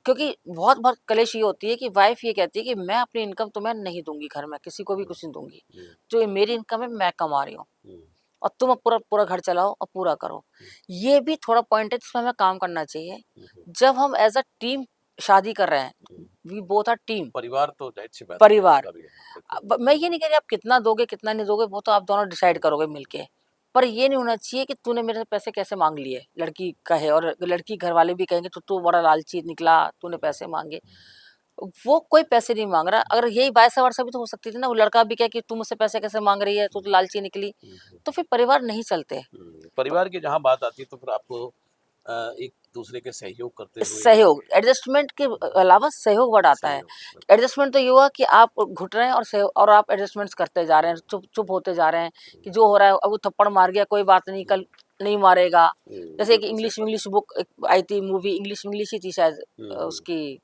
क्योंकि बहुत बहुत कलेश ये होती है कि वाइफ ये कहती है कि मैं अपनी इनकम तुम्हें नहीं दूंगी, घर में किसी को भी कुछ नहीं दूंगी, जो ये मेरी इनकम है मैं कमा रही हूँ, और तुम अब पूरा पूरा घर चलाओ और पूरा करो। ये भी थोड़ा पॉइंट है जिसमें हमें काम करना चाहिए। जब हम एज अ टीम शादी कर रहे हैं, वी बोथ आर टीम, परिवार तो जाहिर सी बात है, परिवार। उसका भी है, बिल्कुल। अब मैं ये नहीं कह रही आप कितना दोगे कितना नहीं दोगे, वो तो आप दोनों डिसाइड करोगे मिलके, पर ये नहीं होना चाहिए कि तूने मेरे से पैसे कैसे मांग लिए, लड़की कहे, और लड़की घर वाले भी कहेंगे तो तू बड़ा लालची निकला, तूने पैसे मांगे। वो कोई पैसे नहीं मांग रहा, अगर यही वाइस वर्सा भी तो हो सकती थी ना, वो लड़का भी कहे कि तू मुझसे पैसे कैसे मांग रही है, तू तो लालची निकली, तो फिर परिवार नहीं चलते। परिवार की जहाँ बात आती है तो फिर आपको एक दूसरे के सहयोग करते हुए सहयोग, एडजस्टमेंट के अलावा सहयोग वर्ड आता है। सहयोग, एडजस्टमेंट तो ये हुआ कि आप घुट रहे हैं और सहयोग, और आप एडजस्टमेंट्स करते जा रहे हैं, चुप चुप होते जा रहे हैं कि जो हो रहा है, अब वो थप्पड़ मार गया कोई बात नहीं, कल नहीं मारेगा। जैसे एक बिल्कुल सही इंग्लिश बुक आई थी, मूवी इंग्लिश ही थी शायद, बात। उसकी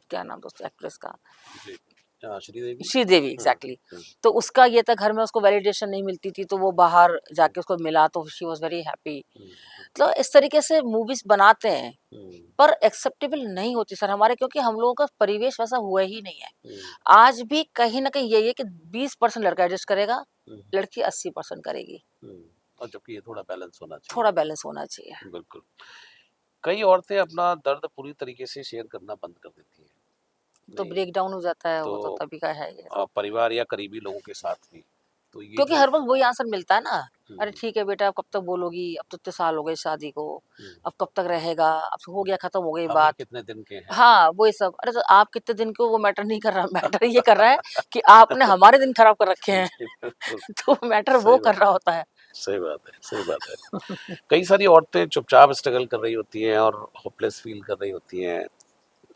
क्या नाम था उस एक्ट्रेस का, जी, श्रीदेवी। श्रीदेवी, एग्जैक्टली। तो उसका ये था, घर में उसको वैलिडेशन नहीं मिलती थी, तो वो बाहर जाके उसको मिला, तो शी वाज वेरी हैप्पी। तो इस तरीके से मूवीज बनाते हैं, पर एक्सेप्टेबल नहीं होती सर हमारे, क्योंकि हम लोगों का परिवेश वैसा हुआ ही नहीं है। आज भी कहीं ना कहीं यही है कि 20% लड़का एडजस्ट करेगा, लड़की 80% करेगी। और जबकि ये थोड़ा बैलेंस होना चाहिए। थोड़ा बैलेंस होना चाहिए। बिल्कुल। कई औरतें अपना दर्द पूरी तरीके से शेयर करना बंद कर देती हैं। तो नहीं, ब्रेक डाउन हो जाता है, वो तो तो तभी का है ये। परिवार या करीबी लोगों के साथ भी, तो ये क्योंकि जो हर वक्त वही आंसर मिलता है ना, अरे हम्म, ठीक है बेटा, अब कब तक बोलोगी, अब तो इतने साल हो गए शादी को, अब कब तक रहेगा, अब तो हो गया, खत्म हो गई हम ही बात। कितने दिन के हैं। हाँ, वही सब। अरे तो आप कितने दिन के हो वो मैटर नहीं कर रहा, मैटर ये कर रहा है कि आपने हमारे दिन खराब कर रखे हैं। जी, बिल्कुल तो मैटर वो सही कर बात रहा होता है। सही बात है, सही बात है। कई सारी औरतें चुपचाप स्ट्रगल कर रही होती हैं और होपलेस फील कर रही होती हैं,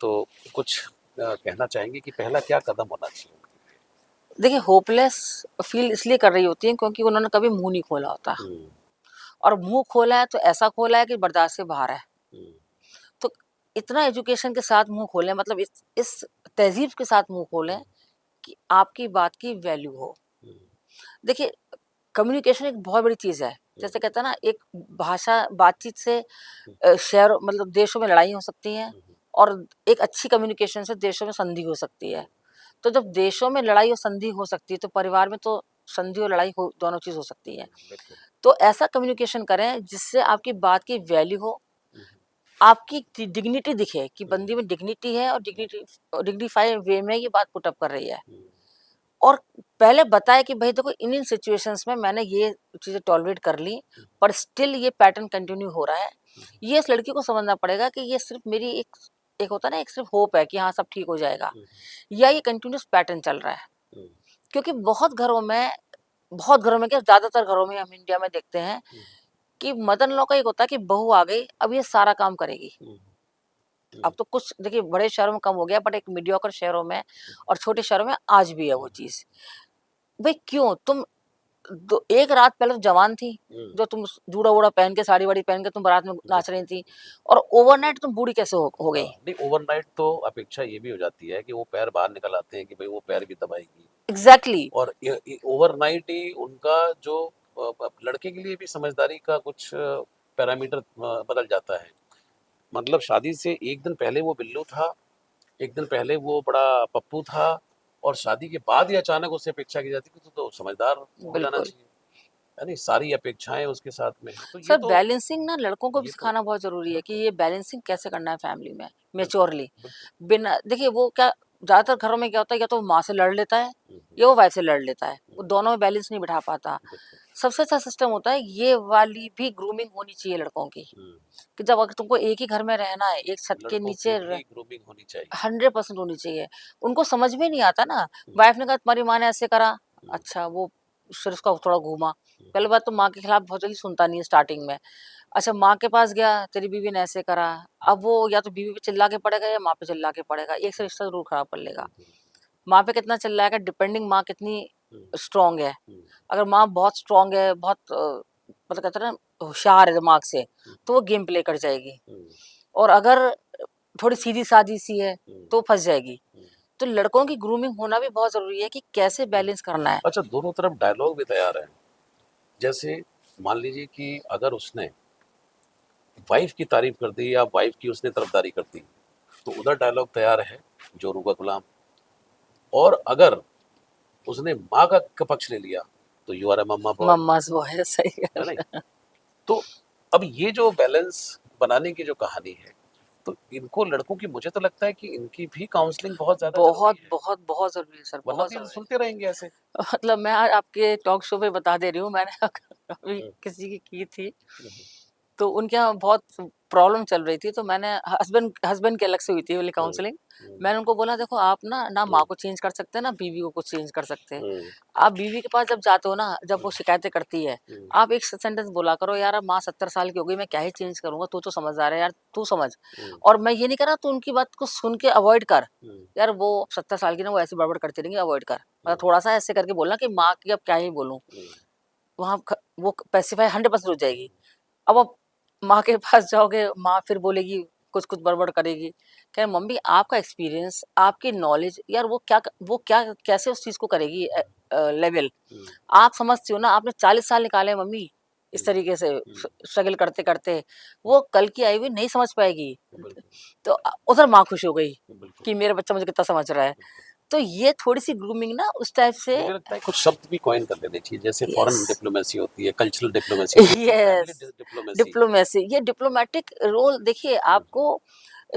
तो कुछ कहना चाहेंगे कि पहला क्या कदम होना चाहिए? देखिए होपलेस फील इसलिए कर रही होती है क्योंकि उन्होंने कभी मुंह नहीं खोला होता, हम्म, और मुंह खोला है तो ऐसा खोला है कि बर्दाश्त से बाहर है। हम्म, तो इतना एजुकेशन के साथ मुंह खोलें, मतलब इस तहजीब के साथ मुंह खोलें कि आपकी बात की वैल्यू हो। हम्म, देखिए कम्युनिकेशन एक बहुत बड़ी चीज़ है। जैसे कहते हैं ना, एक भाषा बातचीत से शहर मतलब देशों में लड़ाई हो सकती है, और एक अच्छी कम्युनिकेशन से देशों में संधि हो सकती है। तो जब देशों में लड़ाई और संधि हो सकती है, तो परिवार में तो संधि और लड़ाई हो, दोनों चीज़ हो सकती है। बिल्कुल। तो ऐसा कम्युनिकेशन करें जिससे आपकी बात की वैल्यू हो, आपकी डिग्निटी दिखे कि बंदी में डिग्निटी है, और डिग्निफाइड वे में ये बात पुट अप कर रही है। और पहले बताए कि भाई देखो इन सिचुएशंस में मैंने ये चीज़ें टॉलरेट कर ली, पर स्टिल ये पैटर्न कंटिन्यू हो रहा है। ये इस लड़की को समझना पड़ेगा कि ये सिर्फ मेरी एक एक होता है ना, एक सिर्फ होप है कि हाँ सब ठीक हो जाएगा, या ये कंटिन्यूस पैटर्न चल रहा है। क्योंकि बहुत घरों में क्या, ज़्यादातर घरों में हम इंडिया में देखते हैं कि मदर इन लॉ का एक होता है कि बहू आ गई, अब ये सारा काम करेगी। अब तो कुछ देखिए बड़े शहरों में कम हो गया, बट एक मीडियोकर शहरों में और छोटे शहरों में आज भी है वो चीज़। भाई क्यों तुम एक रात पहले तो जवान थी, जो तुम जूड़ा वूड़ा पहन के, साड़ी वाड़ी पहन के तुम बारात में नाच रही थी, और ओवरनाइट तुम बूढ़ी कैसे हो गई? नहीं, ओवरनाइट तो अपेक्षा ये भी हो जाती है कि वो पैर बाहर निकल आते हैं कि भाई वो पैर भी दबाएगी, एग्जैक्टली। और ओवरनाइट ही उनका जो लड़के के लिए भी समझदारी का कुछ पैरामीटर बदल जाता है। मतलब शादी से एक दिन पहले वो बिल्लू था, एक दिन पहले वो बड़ा पप्पू था, और शादी के बाद ही अचानक उससे अपेक्षा की जाती है कि तो समझदार हो जाना बिल्कुल चाहिए, यानी सारी अपेक्षाएं उसके साथ में है, तो सर, बैलेंसिंग ना लड़कों को भी ये तो सिखाना बहुत जरूरी है कि बिल्कुल ये बैलेंसिंग कैसे करना है फैमिली में बिल्कुल मेच्योरली। बिल्कुल। बिना देखिए वो क्या, ज्यादातर घरों में क्या होता है, या तो माँ से लड़ लेता है या वो वाइफ से लड़ लेता है, वो दोनों में बैलेंस नहीं बिठा पाता। बिल्कुल। सबसे अच्छा सिस्टम होता है ये वाली भी ग्रूमिंग होनी चाहिए लड़कों की, कि जब अगर तुमको एक ही घर में रहना है, एक छत के लड़कों की नीचे भी ग्रूमिंग होनी चाहिए। 100% होनी चाहिए। उनको समझ में नहीं आता ना, वाइफ ने कहा तुम्हारी माँ ने ऐसे करा, अच्छा वो फिर उसका थोड़ा घूमा। पहली बात तो माँ के खिलाफ बहुत जल्दी सुनता नहीं है स्टार्टिंग में। अच्छा माँ के पास गया, तेरी बीवी ने ऐसे करा, अब वो या तो बीवी पे चिल्ला के पड़ेगा या माँ पे चिल्ला के पड़ेगा, एक से रिश्ता जरूर खराब कर लेगा। माँ पे कितना चिल्लाएगा डिपेंडिंग माँ कितनी स्ट्रांग है। अगर माँ बहुत स्ट्रांग है, बहुत मतलब कहते हैं ना होशियार है दिमाग से, तो वो गेम प्ले कर जाएगी। और अगर थोड़ी सीधी सादी सी है तो फंस जाएगी। तो लड़कों की ग्रूमिंग होना भी बहुत जरूरी है कि कैसे बैलेंस करना है। अच्छा, दोनों तरफ डायलॉग भी तैयार है। जैसे मान लीजिए कि अगर उसने वाइफ की तारीफ कर दी या वाइफ की उसने तरफदारी कर दी, तो उधर डायलॉग तैयार है जोरू का गुलाम। और अगर उसने माँ का पक्ष ले लिया तो you are a mamma boy, mamma's वो है, सही है है। नहीं? तो अब ये जो बैलेंस बनाने की जो कहानी है, तो इनको लड़कों की मुझे तो लगता है कि इनकी भी काउंसलिंग बहुत ज्यादा बहुत जरूरी है, बहुत बहुत जरूरी है सर, वरना बहुत तो ये जरूरी सुनते रहेंगे ऐसे। है। मतलब मैं आज आपके टॉक शो पे बता दे रही हूँ, मैंने अभी हम्म, किसी की थी, हम्म, तो उनके यहाँ बहुत प्रॉब्लम चल रही थी, तो मैंने हस्बैंड हस्बैंड के अलग से हुई थी वाली हम्म, काउंसलिंग। हम्म, मैंने उनको बोला देखो आप ना ना माँ हम्म, को चेंज कर सकते हैं ना बीवी को कुछ चेंज कर सकते हैं। हम्म, आप बीवी के पास जब जाते हो ना, जब वो शिकायतें करती है, हम्म, आप एक सेंटेंस बोला करो, यार अब माँ 70 साल की हो गई, मैं क्या ही चेंज करूंगा, तू तो समझदार है यार, तू समझ। हम्म, और मैं ये नहीं कह रहा तू उनकी बात को सुन के अवॉइड कर, हम्म, यार वो 70 साल की ना, वो ऐसी बड़बड़ करती रहेंगी, अवॉइड कर। मतलब हम्म, थोड़ा सा ऐसे करके बोलना कि माँ की अब क्या ही बोलूं, हम्म, वहां वो पैसिफाई 100% हो जाएगी। अब आप माँ के पास जाओगे, माँ फिर बोलेगी, कुछ कुछ बड़बड़ करेगी। कह मम्मी आपका एक्सपीरियंस, आपकी नॉलेज, यार वो क्या कैसे उस चीज को करेगी लेवल। हम्म, आप समझती हो ना, आपने 40 साल निकाले मम्मी इस हम्म, तरीके से हम्म, स्ट्रगल करते करते, वो कल की आई हुई नहीं समझ पाएगी। बिल्कुल, तो उधर माँ खुश हो गई बिल्कुल, कि मेरा बच्चा मुझे कितना समझ रहा है। बिल्कुल। तो ये थोड़ी सी ग्रूमिंग ना उस टाइप से। मुझे लगता है कुछ शब्द भी कॉइन कर लेने चाहिए, जैसे यस फॉरेन डिप्लोमेसी होती है, कल्चरल डिप्लोमेसी होती है, फैमिली यस डिप्लोमेसी। डिप्लोमेसी, ये डिप्लोमेटिक रोल देखिए, हम्म, आपको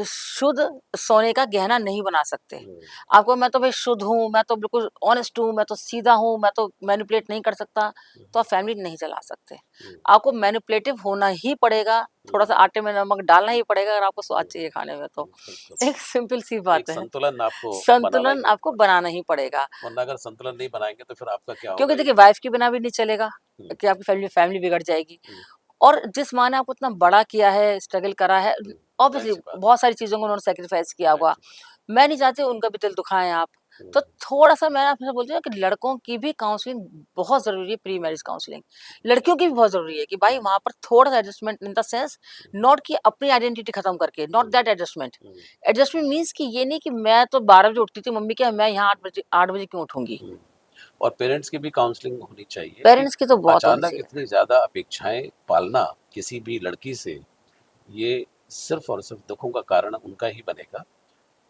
शुद्ध सोने का गहना नहीं बना सकते। हम्म, आपको मैं तो भाई शुद्ध हूँ, मैं तो बिल्कुल ऑनेस्ट हूँ, मैं तो सीधा हूँ, मैं तो मैनिपुलेट नहीं कर सकता, तो आप फैमिली नहीं चला सकते। हम्म, आपको मैनिपुलेटिव होना ही पड़ेगा, थोड़ा हम्म, सा आटे में नमक डालना ही पड़ेगा अगर आपको स्वाद चाहिए खाने में तो। बिल्कुल। एक सिंपल सी एक बात है, संतुलन आपको बनाना संतुलन ही आपको पड़ेगा, बनाना ही पड़ेगा। वरना अगर संतुलन नहीं बनाएंगे तो फिर आपका क्या होगा क्योंकि ये। देखिए वाइफ के बिना भी नहीं चलेगा, हम्म, कि आपकी फैमिली फैमिली बिगड़ जाएगी। हम्म, और जिस माँ ने आपको इतना बड़ा किया है, स्ट्रगल करा है, जाहिर ऑब्वियसली सी बात बहुत सारी चीज़ों को उन्होंने सैक्रिफाइस किया है, जाहिर होगा। सी बात मैं नहीं चाहती उनका भी दिल दुखाएँ आप। है। तो थोड़ा-सा मैं आपसे बोलती हूँ कि लड़कों की भी काउंसलिंग बहुत ज़रूरी है, प्री मैरिज काउंसलिंग। लड़कियों की भी बहुत ज़रूरी है कि भाई वहाँ पर थोड़ा-सा adjustment in the sense, not कि अपनी आइडेंटिटी खत्म करके, not that adjustment. Adjustment means कि ये नहीं कि मैं तो 12 बजे उठती थी, मम्मी क्या मैं यहाँ 8 बजे क्यों उठूँगी? हम्म, और पेरेंट्स की भी काउंसलिंग होनी चाहिए कि पेरेंट्स की तो बहुत होनी अचानक चाहिए। इतनी ज़्यादा अपेक्षाएं पालना किसी भी लड़की से, ये सिर्फ और सिर्फ दुखों का कारण उनका ही बनेगा।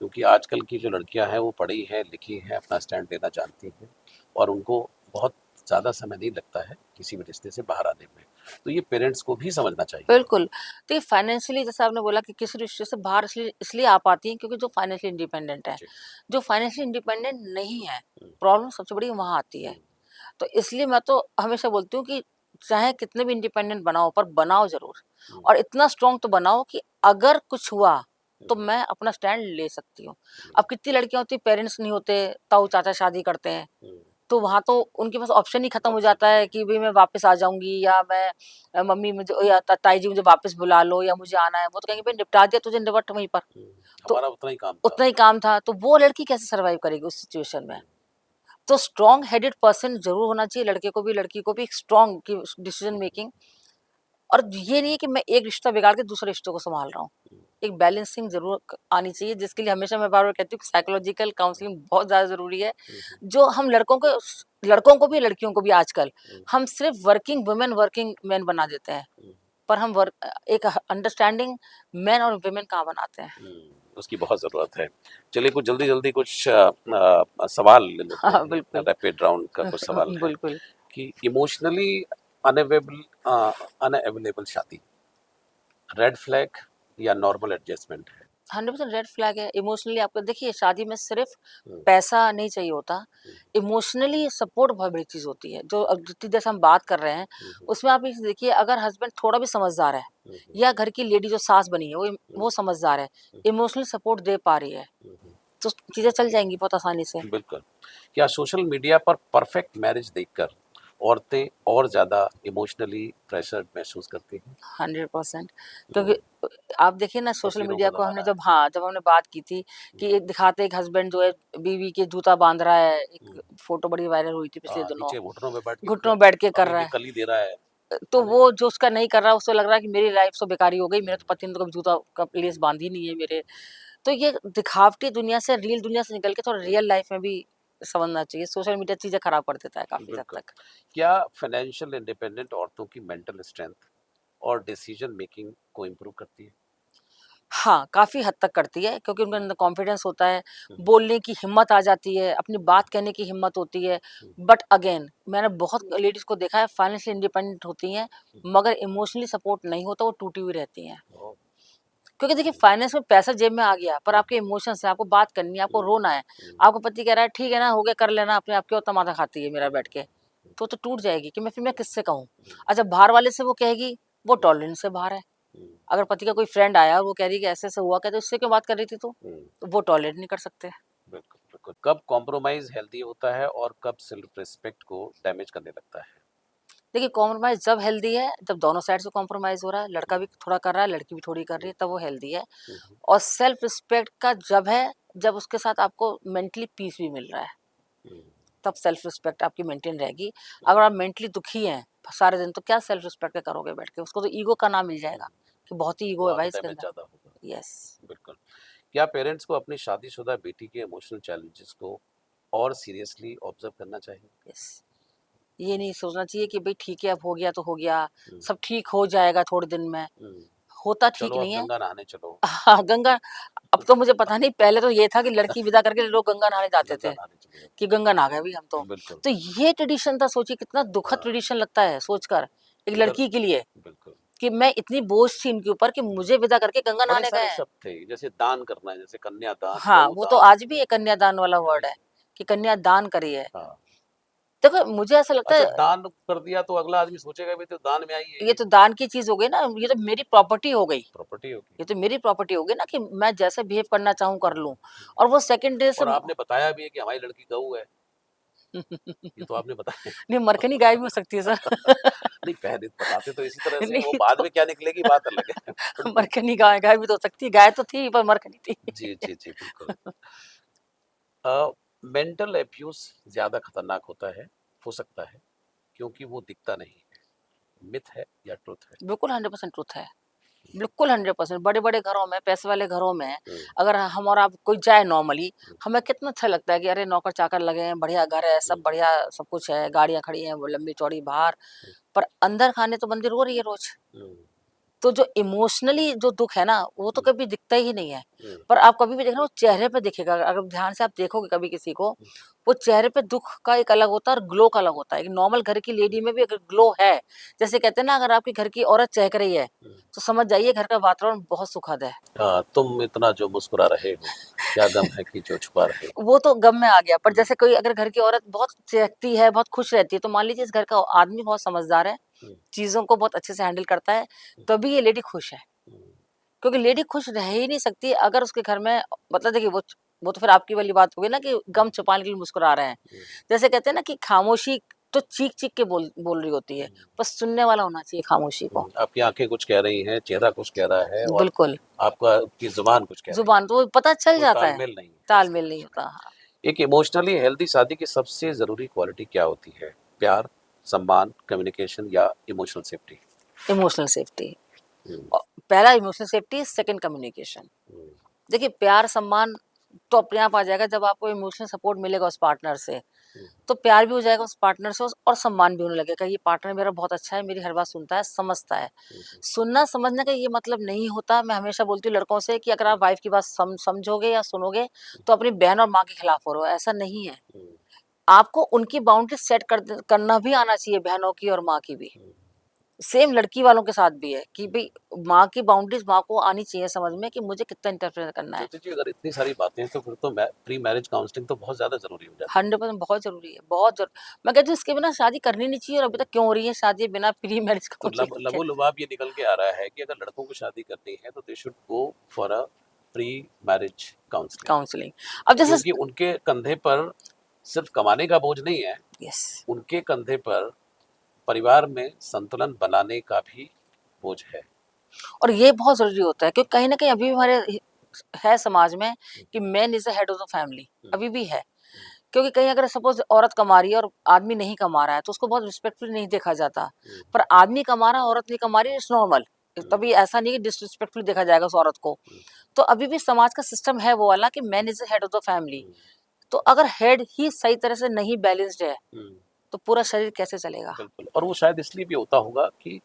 क्योंकि आजकल की जो लड़कियां हैं वो पढ़ी हैं लिखी हैं, अपना स्टैंड लेना जानती हैं, और उनको बहुत ज़्यादा समय नहीं लगता है किसी भी रिश्ते से बाहर आने में। तो ये पेरेंट्स को भी समझना चाहिए। बिल्कुल। देखिए फाइनेंशियली जैसे आपने बोला कि किसी रिश्ते से बाहर इसलिए इसलिए आ पाती हैं क्योंकि जो फाइनेंशियली इंडिपेंडेंट है। जी। जो फाइनेंशियली इंडिपेंडेंट नहीं है, हम्म, प्रॉब्लम सबसे बड़ी वहाँ आती है। हम्म, तो इसलिए मैं तो हमेशा बोलती हूँ कि चाहे कितने भी इंडिपेंडेंट बनाओ पर बनाओ ज़रूर। हम्म, और इतना स्ट्रॉन्ग तो बनाओ कि अगर कुछ हुआ तो हम्म, मैं अपना स्टैंड ले सकती हूँ। हम्म, अब कितनी लड़कियाँ होती हैं पेरेंट्स नहीं होते, ताऊ चाचा शादी करते हैं। हम्म, तो वहाँ तो उनके पास ऑप्शन ही खत्म हो ऑप्शन जाता ही है नहीं कि भई मैं वापस आ जाऊँगी, या मैं मम्मी मुझे या त ताई जी मुझे वापस बुला लो या मुझे आना है। वो तो कहेंगे भई निपटा दिया तुझे, निपट वहीं पर। है। तो हमारा उतना ही काम था। उतना ही काम था, तो वो लड़की कैसे सर्वाइव करेगी उस सिचुएशन में? तो स्ट्रॉन्ग हेडेड पर्सन ज़रूर होना चाहिए, लड़के को भी लड़की को भी, एक स्ट्रॉन्ग की डिसीजन मेकिंग। और ये नहीं है कि मैं एक रिश्ता बिगाड़ के दूसरे रिश्ते को सँभाल रहा हूँ। एक बैलेंसिंग ज़रूर आनी चाहिए, जिसके लिए हमेशा मैं बार-बार कहती हूँ कि साइकोलॉजिकल काउंसलिंग बहुत ज़्यादा ज़रूरी है। जो हम लड़कों को भी लड़कियों को भी आजकल हम सिर्फ़ वर्किंग वुमेन, वर्किंग मेन बना देते हैं। पर हम एक अंडरस्टैंडिंग मेन और वुमेन कहाँ बनाते हैं। उसकी बहुत ज़रूरत है। चलिए कुछ जल्दी-जल्दी कुछ सवाल ले लेते हाँ, हैं, बिल्कुल। रैपिड राउंड का कुछ सवाल है बिल्कुल। कि इमोशनली अनअवेलेबल अनअवेलेबल शादी, रेड फ्लैग या नॉर्मल एडजस्टमेंट है? 100% रेड फ्लैग है। इमोशनली आपको देखिए शादी में सिर्फ हुँ, पैसा नहीं चाहिए होता, हुँ, इमोशनली सपोर्ट बहुत बड़ी चीज़ होती है। जो अब जितनी देर से हम बात कर रहे हैं, हुँ, हुँ, उसमें आप ये चीज़ देखिए, अगर हस्बैंड थोड़ा भी समझदार है हुँ, हुँ, या घर की लेडी जो सास बनी है हुँ, वो समझदार है, हुँ, इमोशनल सपोर्ट दे पा रही है, हुँ, तो चीज़ें चल जाएँगी बहुत आसानी से। बिल्कुल। क्या सोशल मीडिया पर परफेक्ट मैरिज देखकर औरतें और ज़्यादा इमोशनली प्रेशर महसूस करती हैं। 100%। क्योंकि आप देखिए ना सोशल तस्वीरों मीडिया का को हमने ज़माना है। जब हमने बात की थी कि एक दिखाते एक हस्बैंड जो है बीवी के जूता बांध रहा है, एक फोटो बड़ी वायरल हुई थी पिछले दिनों, नीचे घुटनों में बैठ के घुटनों बैठ के कर आगे रहा की है। कली दे रहा है तो ना? वो जो उसका नहीं कर रहा उसको लग रहा है कि मेरी लाइफ तो बेकारी हो गई, मेरे तो पति ने तो कभी जूता का लेस बांधी नहीं है मेरे। तो ये दिखावटी दुनिया से रियल दुनिया से निकल के थोड़ा रियल लाइफ में भी समझना चाहिए। सोशल मीडिया चीजें खराब कर देता है काफी हद बिल्कुल। तक। क्या फाइनेंशियल इंडिपेंडेंट औरतों की मेंटल स्ट्रेंथ और डिसीजन मेकिंग को इम्प्रूव करती है? हाँ, काफ़ी हद तक करती है क्योंकि उनके हुँ, अंदर कॉन्फिडेंस होता है, हुँ, बोलने की हिम्मत आ जाती है, अपनी बात कहने की हिम्मत होती है। हुँ, बट अगेन मैंने बहुत लेडीज़ को देखा है फाइनेंशियली इंडिपेंडेंट होती हैं, हुँ, मगर इमोशनली सपोर्ट नहीं होता, वो टूटी हुई रहती हैं। ओह! क्योंकि देखिए फाइनेंस में पैसा जेब में आ गया, पर हुँ, आपके इमोशंस हैं, आपको बात करनी है, आपको हुँ, रोना है। हुँ, आपका पति कह रहा है, "ठीक है ना, हो गया कर लेना अपने आप, क्यों तमाचा खाती है मेरा हुँ, बैठ के?" हुँ, तो टूट जाएगी कि मैं किससे कहूँ? हुँ, अच्छा बाहर वाले से वो कहेगी, वो हुँ, टॉलरेंस से बाहर है। हुँ, अगर पति का कोई फ्रेंड आया और वो कह रही है कि ऐसे-ऐसे हुआ, कहते उससे क्यों बात कर रही थी तू? हुँ, तो वो टॉलरेट नहीं कर सकते। बिल्कुल, बिल्कुल। कब कॉम्प्रोमाइज़ हेल्दी होता है और कब सेल्फ रिस्पेक्ट को डैमेज करने लगता है? देखिए कॉम्प्रोमाइज़ जब हेल्दी है, जब दोनों साइड से कॉम्प्रोमाइज़ हो रहा है, लड़का भी थोड़ा कर रहा है, लड़की भी थोड़ी कर रही हुँ, है, तब वो हेल्दी है। हुँ, हुँ, और सेल्फ रिस्पेक्ट का जब है, जब उसके साथ आपको मेंटली पीस भी मिल रहा है, हुँ, तब सेल्फ रिस्पेक्ट आपकी मेंटेन रहेगी। हुँ, अगर आप मेंटली दुखी हैं सारे दिन, तो क्या सेल्फ रिस्पेक्ट का करोगे बैठ के? उसको तो ईगो का नाम मिल हुँ, जाएगा कि बहुत ही ईगो है वहाँ भाई तो इसके डैमेज अंदर। ज़्यादा होगा। यस, बिल्कुल। क्या पेरेंट्स को अपनी शादीशुदा बेटी के इमोशनल चैलेंजेस को और सीरियसली ऑब्जर्व करना चाहिए? यस। ये नहीं सोचना चाहिए कि भई ठीक है, अब हो गया तो हो गया, हुँ, सब ठीक हो जाएगा थोड़े दिन में। हुँ, होता ठीक चलो अब नहीं है। गंगा नहाने चलो, हाँ, गंगा अब तो मुझे पता नहीं, पहले तो ये था कि लड़की विदा करके लोग गंगा नहाने जाते गंगा थे, नहाने चले कि जाते गंगा नहा गए भई हम तो। हैं। बिल्कुल, तो ये ट्रेडिशन था, सोचिए कितना दुखद हाँ, ट्रेडिशन लगता है सोचकर, एक इधर लड़की के लिए बिल्कुल। कि मैं इतनी बोझ थी इनके ऊपर कि मुझे विदा करके गंगा बड़े नहाने गए सारे हैं। शब्द थे, जैसे दान करना, जैसे कन्यादान, हाँ, वो तो बहुदान, आज भी ये कन्यादान वाला है वर्ड ना? है कि कन्यादान करी है। हाँ। देखो मुझे ऐसा लगता अच्छा है दान कर दिया तो अगला आदमी सोचेगा भी तो दान में आई है ये ये, तो दान की चीज़ हो गई ना, ये तो मेरी प्रॉपर्टी हो गई। प्रॉपर्टी होगी। ये तो मेरी प्रॉपर्टी हो गई ना कि मैं जैसे बिहेव करना चाहूँ कर लूँ। हुँ। और वो सेकंड डे से और आपने बताया भी है कि हमारी लड़की गऊ है, ये तो आपने बताया। नहीं, मरकनी गाय भी हो सकती है सर। नहीं पहले बताते तो इसी तरह से, वो नहीं बाद तो में क्या निकलेगी बात अलग है। बिल्कुल। मरकनी गाय गाय भी तो हो सकती है, गाय तो थी पर मरकनी थी। जी, जी, जी, बिल्कुल। मेंटल अब्यूज़ ज़्यादा खतरनाक हो सकता है, क्योंकि वो दिखता नहीं है। मिथ है या ट्रुथ है? बिल्कुल 100% ट्रुथ है। बिल्कुल 100% बड़े-बड़े घरों में, पैसे वाले घरों में हुँ, अगर हम और आप कोई जाए नॉर्मली, हुँ, हमें कितना अच्छा लगता है कि अरे नौकर-चाकर लगे हैं, बढ़िया घर है, हुँ, सब बढ़िया सब कुछ है, गाड़ियाँ खड़ी हैं, वो लंबी-चौड़ी बाहर, हुँ, पर अंदर खाने तो बंदी रो रही है रोज़। हुँ, तो जो इमोशनली जो दुःख है ना, वो तो हुँ, कभी दिखता ही नहीं है। हुँ, पर आप कभी भी देखना वो चेहरे पे दिखेगा, अगर ध्यान से आप देखोगे कभी किसी को, हुँ, वो चेहरे पे दुःख का एक अलग होता है और ग्लो का अलग होता है। एक नॉर्मल घर की लेडी में भी अगर ग्लो है, जैसे कहते हैं ना अगर आपके घर की औरत चहक रही है, हुँ। तो समझ जाइए घर का वातावरण बहुत सुखद है। तुम इतना जो मुस्कुरा रहे हो, क्या गम है कि जो छुपा रहे हो? वो तो गम में आ गया, पर हुँ, जैसे कोई अगर घर की औरत बहुत चहकती है, बहुत खुश रहती है, तो मान लीजिए इस घर का आदमी बहुत समझदार है, हुँ, चीज़ों को बहुत अच्छे से हैंडल करता है, हुँ, तभी ये लेडी खुश है। हुँ, क्योंकि लेडी खुश रह ही नहीं सकती अगर उसके घर में मतलब देखिए वो तो फिर आपकी वाली बात हो गई ना कि हुँ, गम छुपाने के लिए मुस्कुरा रहे हैं। हुँ, जैसे कहते हैं ना कि खामोशी तो चीख-चीख के बोल रही होती है, हुँ। बस सुनने वाला होना चाहिए खामोशी को। आपकी आँखें कुछ कह रही हैं, चेहरा कुछ कह रहा है और बिल्कुल, आपकी ज़ुबान कुछ कह रही है। ज़ुबान तो वो पता चल कोई जाता है, तालमेल नहीं है इसके तालमेल नहीं बीच में। होता। हाँ, एक इमोशनली हेल्दी शादी की सबसे ज़रूरी क्वालिटी क्या होती है? प्यार, सम्मान, कम्युनिकेशन या इमोशनल सेफ्टी? Emotional safety. हुँ, पहला इमोशनल सेफ्टी, सेकंड कम्युनिकेशन। हुँ, देखिए प्यार सम्मान तो अपने आप आ जाएगा जब आपको इमोशनल सपोर्ट मिलेगा उस पार्टनर से। हुँ, तो प्यार भी हो जाएगा उस पार्टनर से और सम्मान भी होने लगेगा, ये पार्टनर मेरा बहुत अच्छा है, मेरी हर बात सुनता है, समझता है। हुँ, हुँ, सुनना समझने का ये मतलब नहीं होता, मैं हमेशा बोलती हूँ लड़कों से कि अगर आप वाइफ की बात समझोगे या सुनोगे, तो अपनी बहन और माँ के खिलाफ हो रहे हो, ऐसा नहीं है। हुँ, आपको उनकी बाउंड्री सेट करना भी आना चाहिए, बहनों की और माँ की भी। हुँ। सेम लड़की वालों के साथ भी है कि भई माँ की बाउंड्रीज़ माँ को आनी चाहिए समझ में कि मुझे कितना इंटरफेयर करना है। ज्योति जी, अगर इतनी सारी बातें हैं तो फिर तो प्री मैरिज काउंसलिंग तो बहुत ज़्यादा ज़रूरी हो जाती है। 100% बहुत ज़रूरी है, बहुत ज़रूरी। मैं कहती हूँ इसके बिना शादी करनी नहीं चाहिए और अभी तक क्यों हो रही है शादी बिना प्री मैरिज तो काउंसलिंग के। लबो-लुबाब ये निकल के आ रहा है कि अगर लड़कों को शादी करनी है तो they should go for a pre marriage counselling, counselling. अब जैसे क्योंकि उनके कंधे पर सिर्फ कमाने का बोझ नहीं है, यस, उनके कंधे पर परिवार में संतुलन बनाने का भी बोझ है। और ये बहुत ज़रूरी होता है क्योंकि कहीं न कहीं अभी भी हमारे है समाज में कि man is the head of the family, अभी भी है। क्योंकि कहीं अगर सपोज़ औरत कमा रही है और आदमी नहीं कमा रहा है, तो उसको बहुत रिस्पेक्टफुल नहीं देखा जाता। पर आदमी कमा रहा है, औरत नहीं कमा रही है, इट्स नॉर्मल। तभी ऐसा नहीं कि डिसरिस्पेक्टफुल देखा जाएगा उस औरत को। तो अभी भी समाज का सिस्टम है वो वाला कि man is the head of the family. तो अगर हेड ही सही तरह से नहीं बैलेंस्ड है, तो पूरा शरीर कैसे चलेगा? बिल्कुल, और वो शायद इसलिए भी होता होगा कि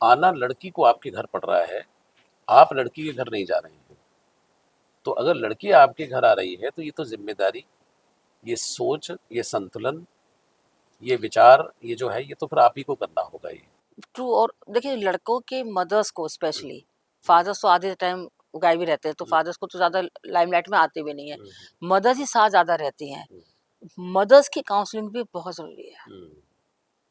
आना लड़की को आपके घर पड़ रहा है, आप लड़की के घर नहीं जा रहे हैं। तो अगर लड़की आपके घर आ रही है तो ये तो ज़िम्मेदारी, ये सोच, ये संतुलन, ये विचार, ये जो है ये तो फिर आप ही को करना होगा ये। ट्रू। और देखिए लड़कों के मदर्स को हुँ, स्पेशली, हुँ, फादर्स तो आधे टाइम गायब ही रहते हैं, तो हुँ, फादर्स को तो ज़्यादा लाइमलाइट में आते भी नहीं है। हुँ, मदर्स ही साथ ज़्यादा रहती हैं। हुँ, मदर्स की काउंसलिंग भी बहुत ज़रूरी है। हुँ,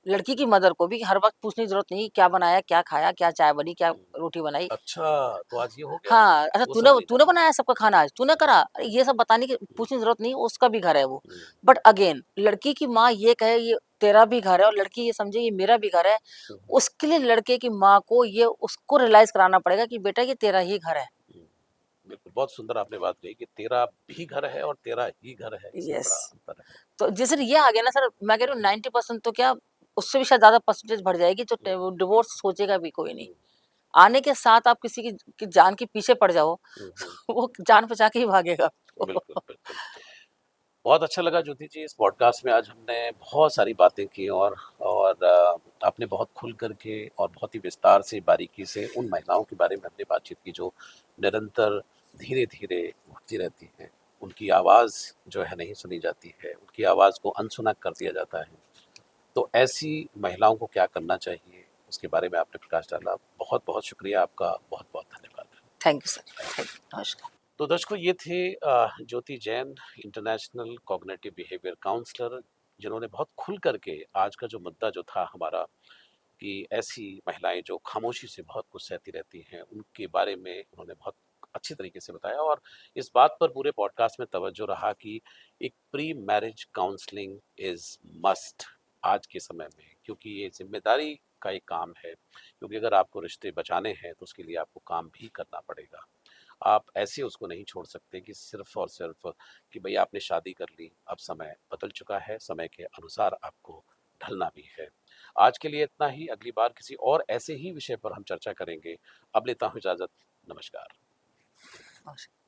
लड़की की मदर को भी हर वक़्त पूछने की ज़रूरत नहीं, क्या बनाया, क्या खाया, क्या चाय बनी, क्या हुँ। रोटी बनाई? अच्छा, तो आज ये हो गया? हाँ, अच्छा वो तूने सब नहीं तूने जानते। बनाया सबका खाना आज? तूने करा? अरे ये सब बताने की हुँ, पूछने की ज़रूरत नहीं, उसका भी घर है वो। हुँ, बट अगेन लड़की की माँ ये कहे ये तेरा भी घर है और लड़की ये समझे ये मेरा भी घर है, हुँ, उसके लिए लड़के की माँ को ये उसको रियलाइज़ कराना पड़ेगा कि बेटा ये तेरा ही घर है। हुँ। बिल्कुल, बहुत सुंदर आपने बात कही कि तेरा भी घर है और तेरा ही घर है, इसमें यस। बड़ा अंतर है। तो जैसे ये आ गया ना सर, मैं कह रही हूँ हुँ, 90% तो क्या, उससे भी शायद ज़्यादा परसेंटेज बढ़ जाएगी, जो हुँ, वो डिवोर्स सोचेगा भी कोई नहीं। हुँ, आने के साथ आप किसी की जान के पीछे पड़ जाओ, हुँ, हुँ। वो जान बचा के ही भागेगा। बिल्कुल, बिल्कुल। बहुत अच्छा लगा ज्योति जी, इस पॉडकास्ट में आज हमने बहुत सारी बातें की और आपने बहुत खुल कर के और बहुत ही विस्तार से, बारीकी से उन महिलाओं के बारे में हमने बातचीत की जो निरंतर धीरे-धीरे उठती रहती हैं। उनकी आवाज़ जो है नहीं सुनी जाती है, उनकी आवाज़ को अनसुना कर दिया जाता है। तो ऐसी महिलाओं को क्या करना चाहिए, उसके बारे में आपने प्रकाश डाला। बहुत-बहुत शुक्रिया आपका, बहुत-बहुत धन्यवाद। Thank you sir, thank you, नमस्कार। तो दर्शकों ये थे Jyoti Jain, international cognitive behaviour counsellor, जिन्होंने बहुत खुल करके आज का जो मुद्दा जो था हमारा कि ऐसी महिलाएं जो खामोशी से बहुत कुछ सहती रहती हैं, उनके बारे में उन्होंने बहुत अच्छी तरीके से बताया और इस बात पर पूरे पॉडकास्ट में तवज्जो रहा कि एक pre marriage counselling is must आज के समय में, क्योंकि ये जिम्मेदारी का एक काम है, क्योंकि अगर आपको रिश्ते बचाने हैं तो उसके लिए आपको काम भी करना पड़ेगा। आप ऐसे उसको नहीं छोड़ सकते कि सिर्फ और सिर्फ कि भई आपने शादी कर ली, अब समय बदल चुका है, समय के अनुसार आपको ढलना भी है। आज के लिए इतना ही, अगली बार किसी और ऐसे ही विषय पर हम चर्चा करेंगे। अब लेता हूँ इजाज़त, नमस्कार। नमस्कार।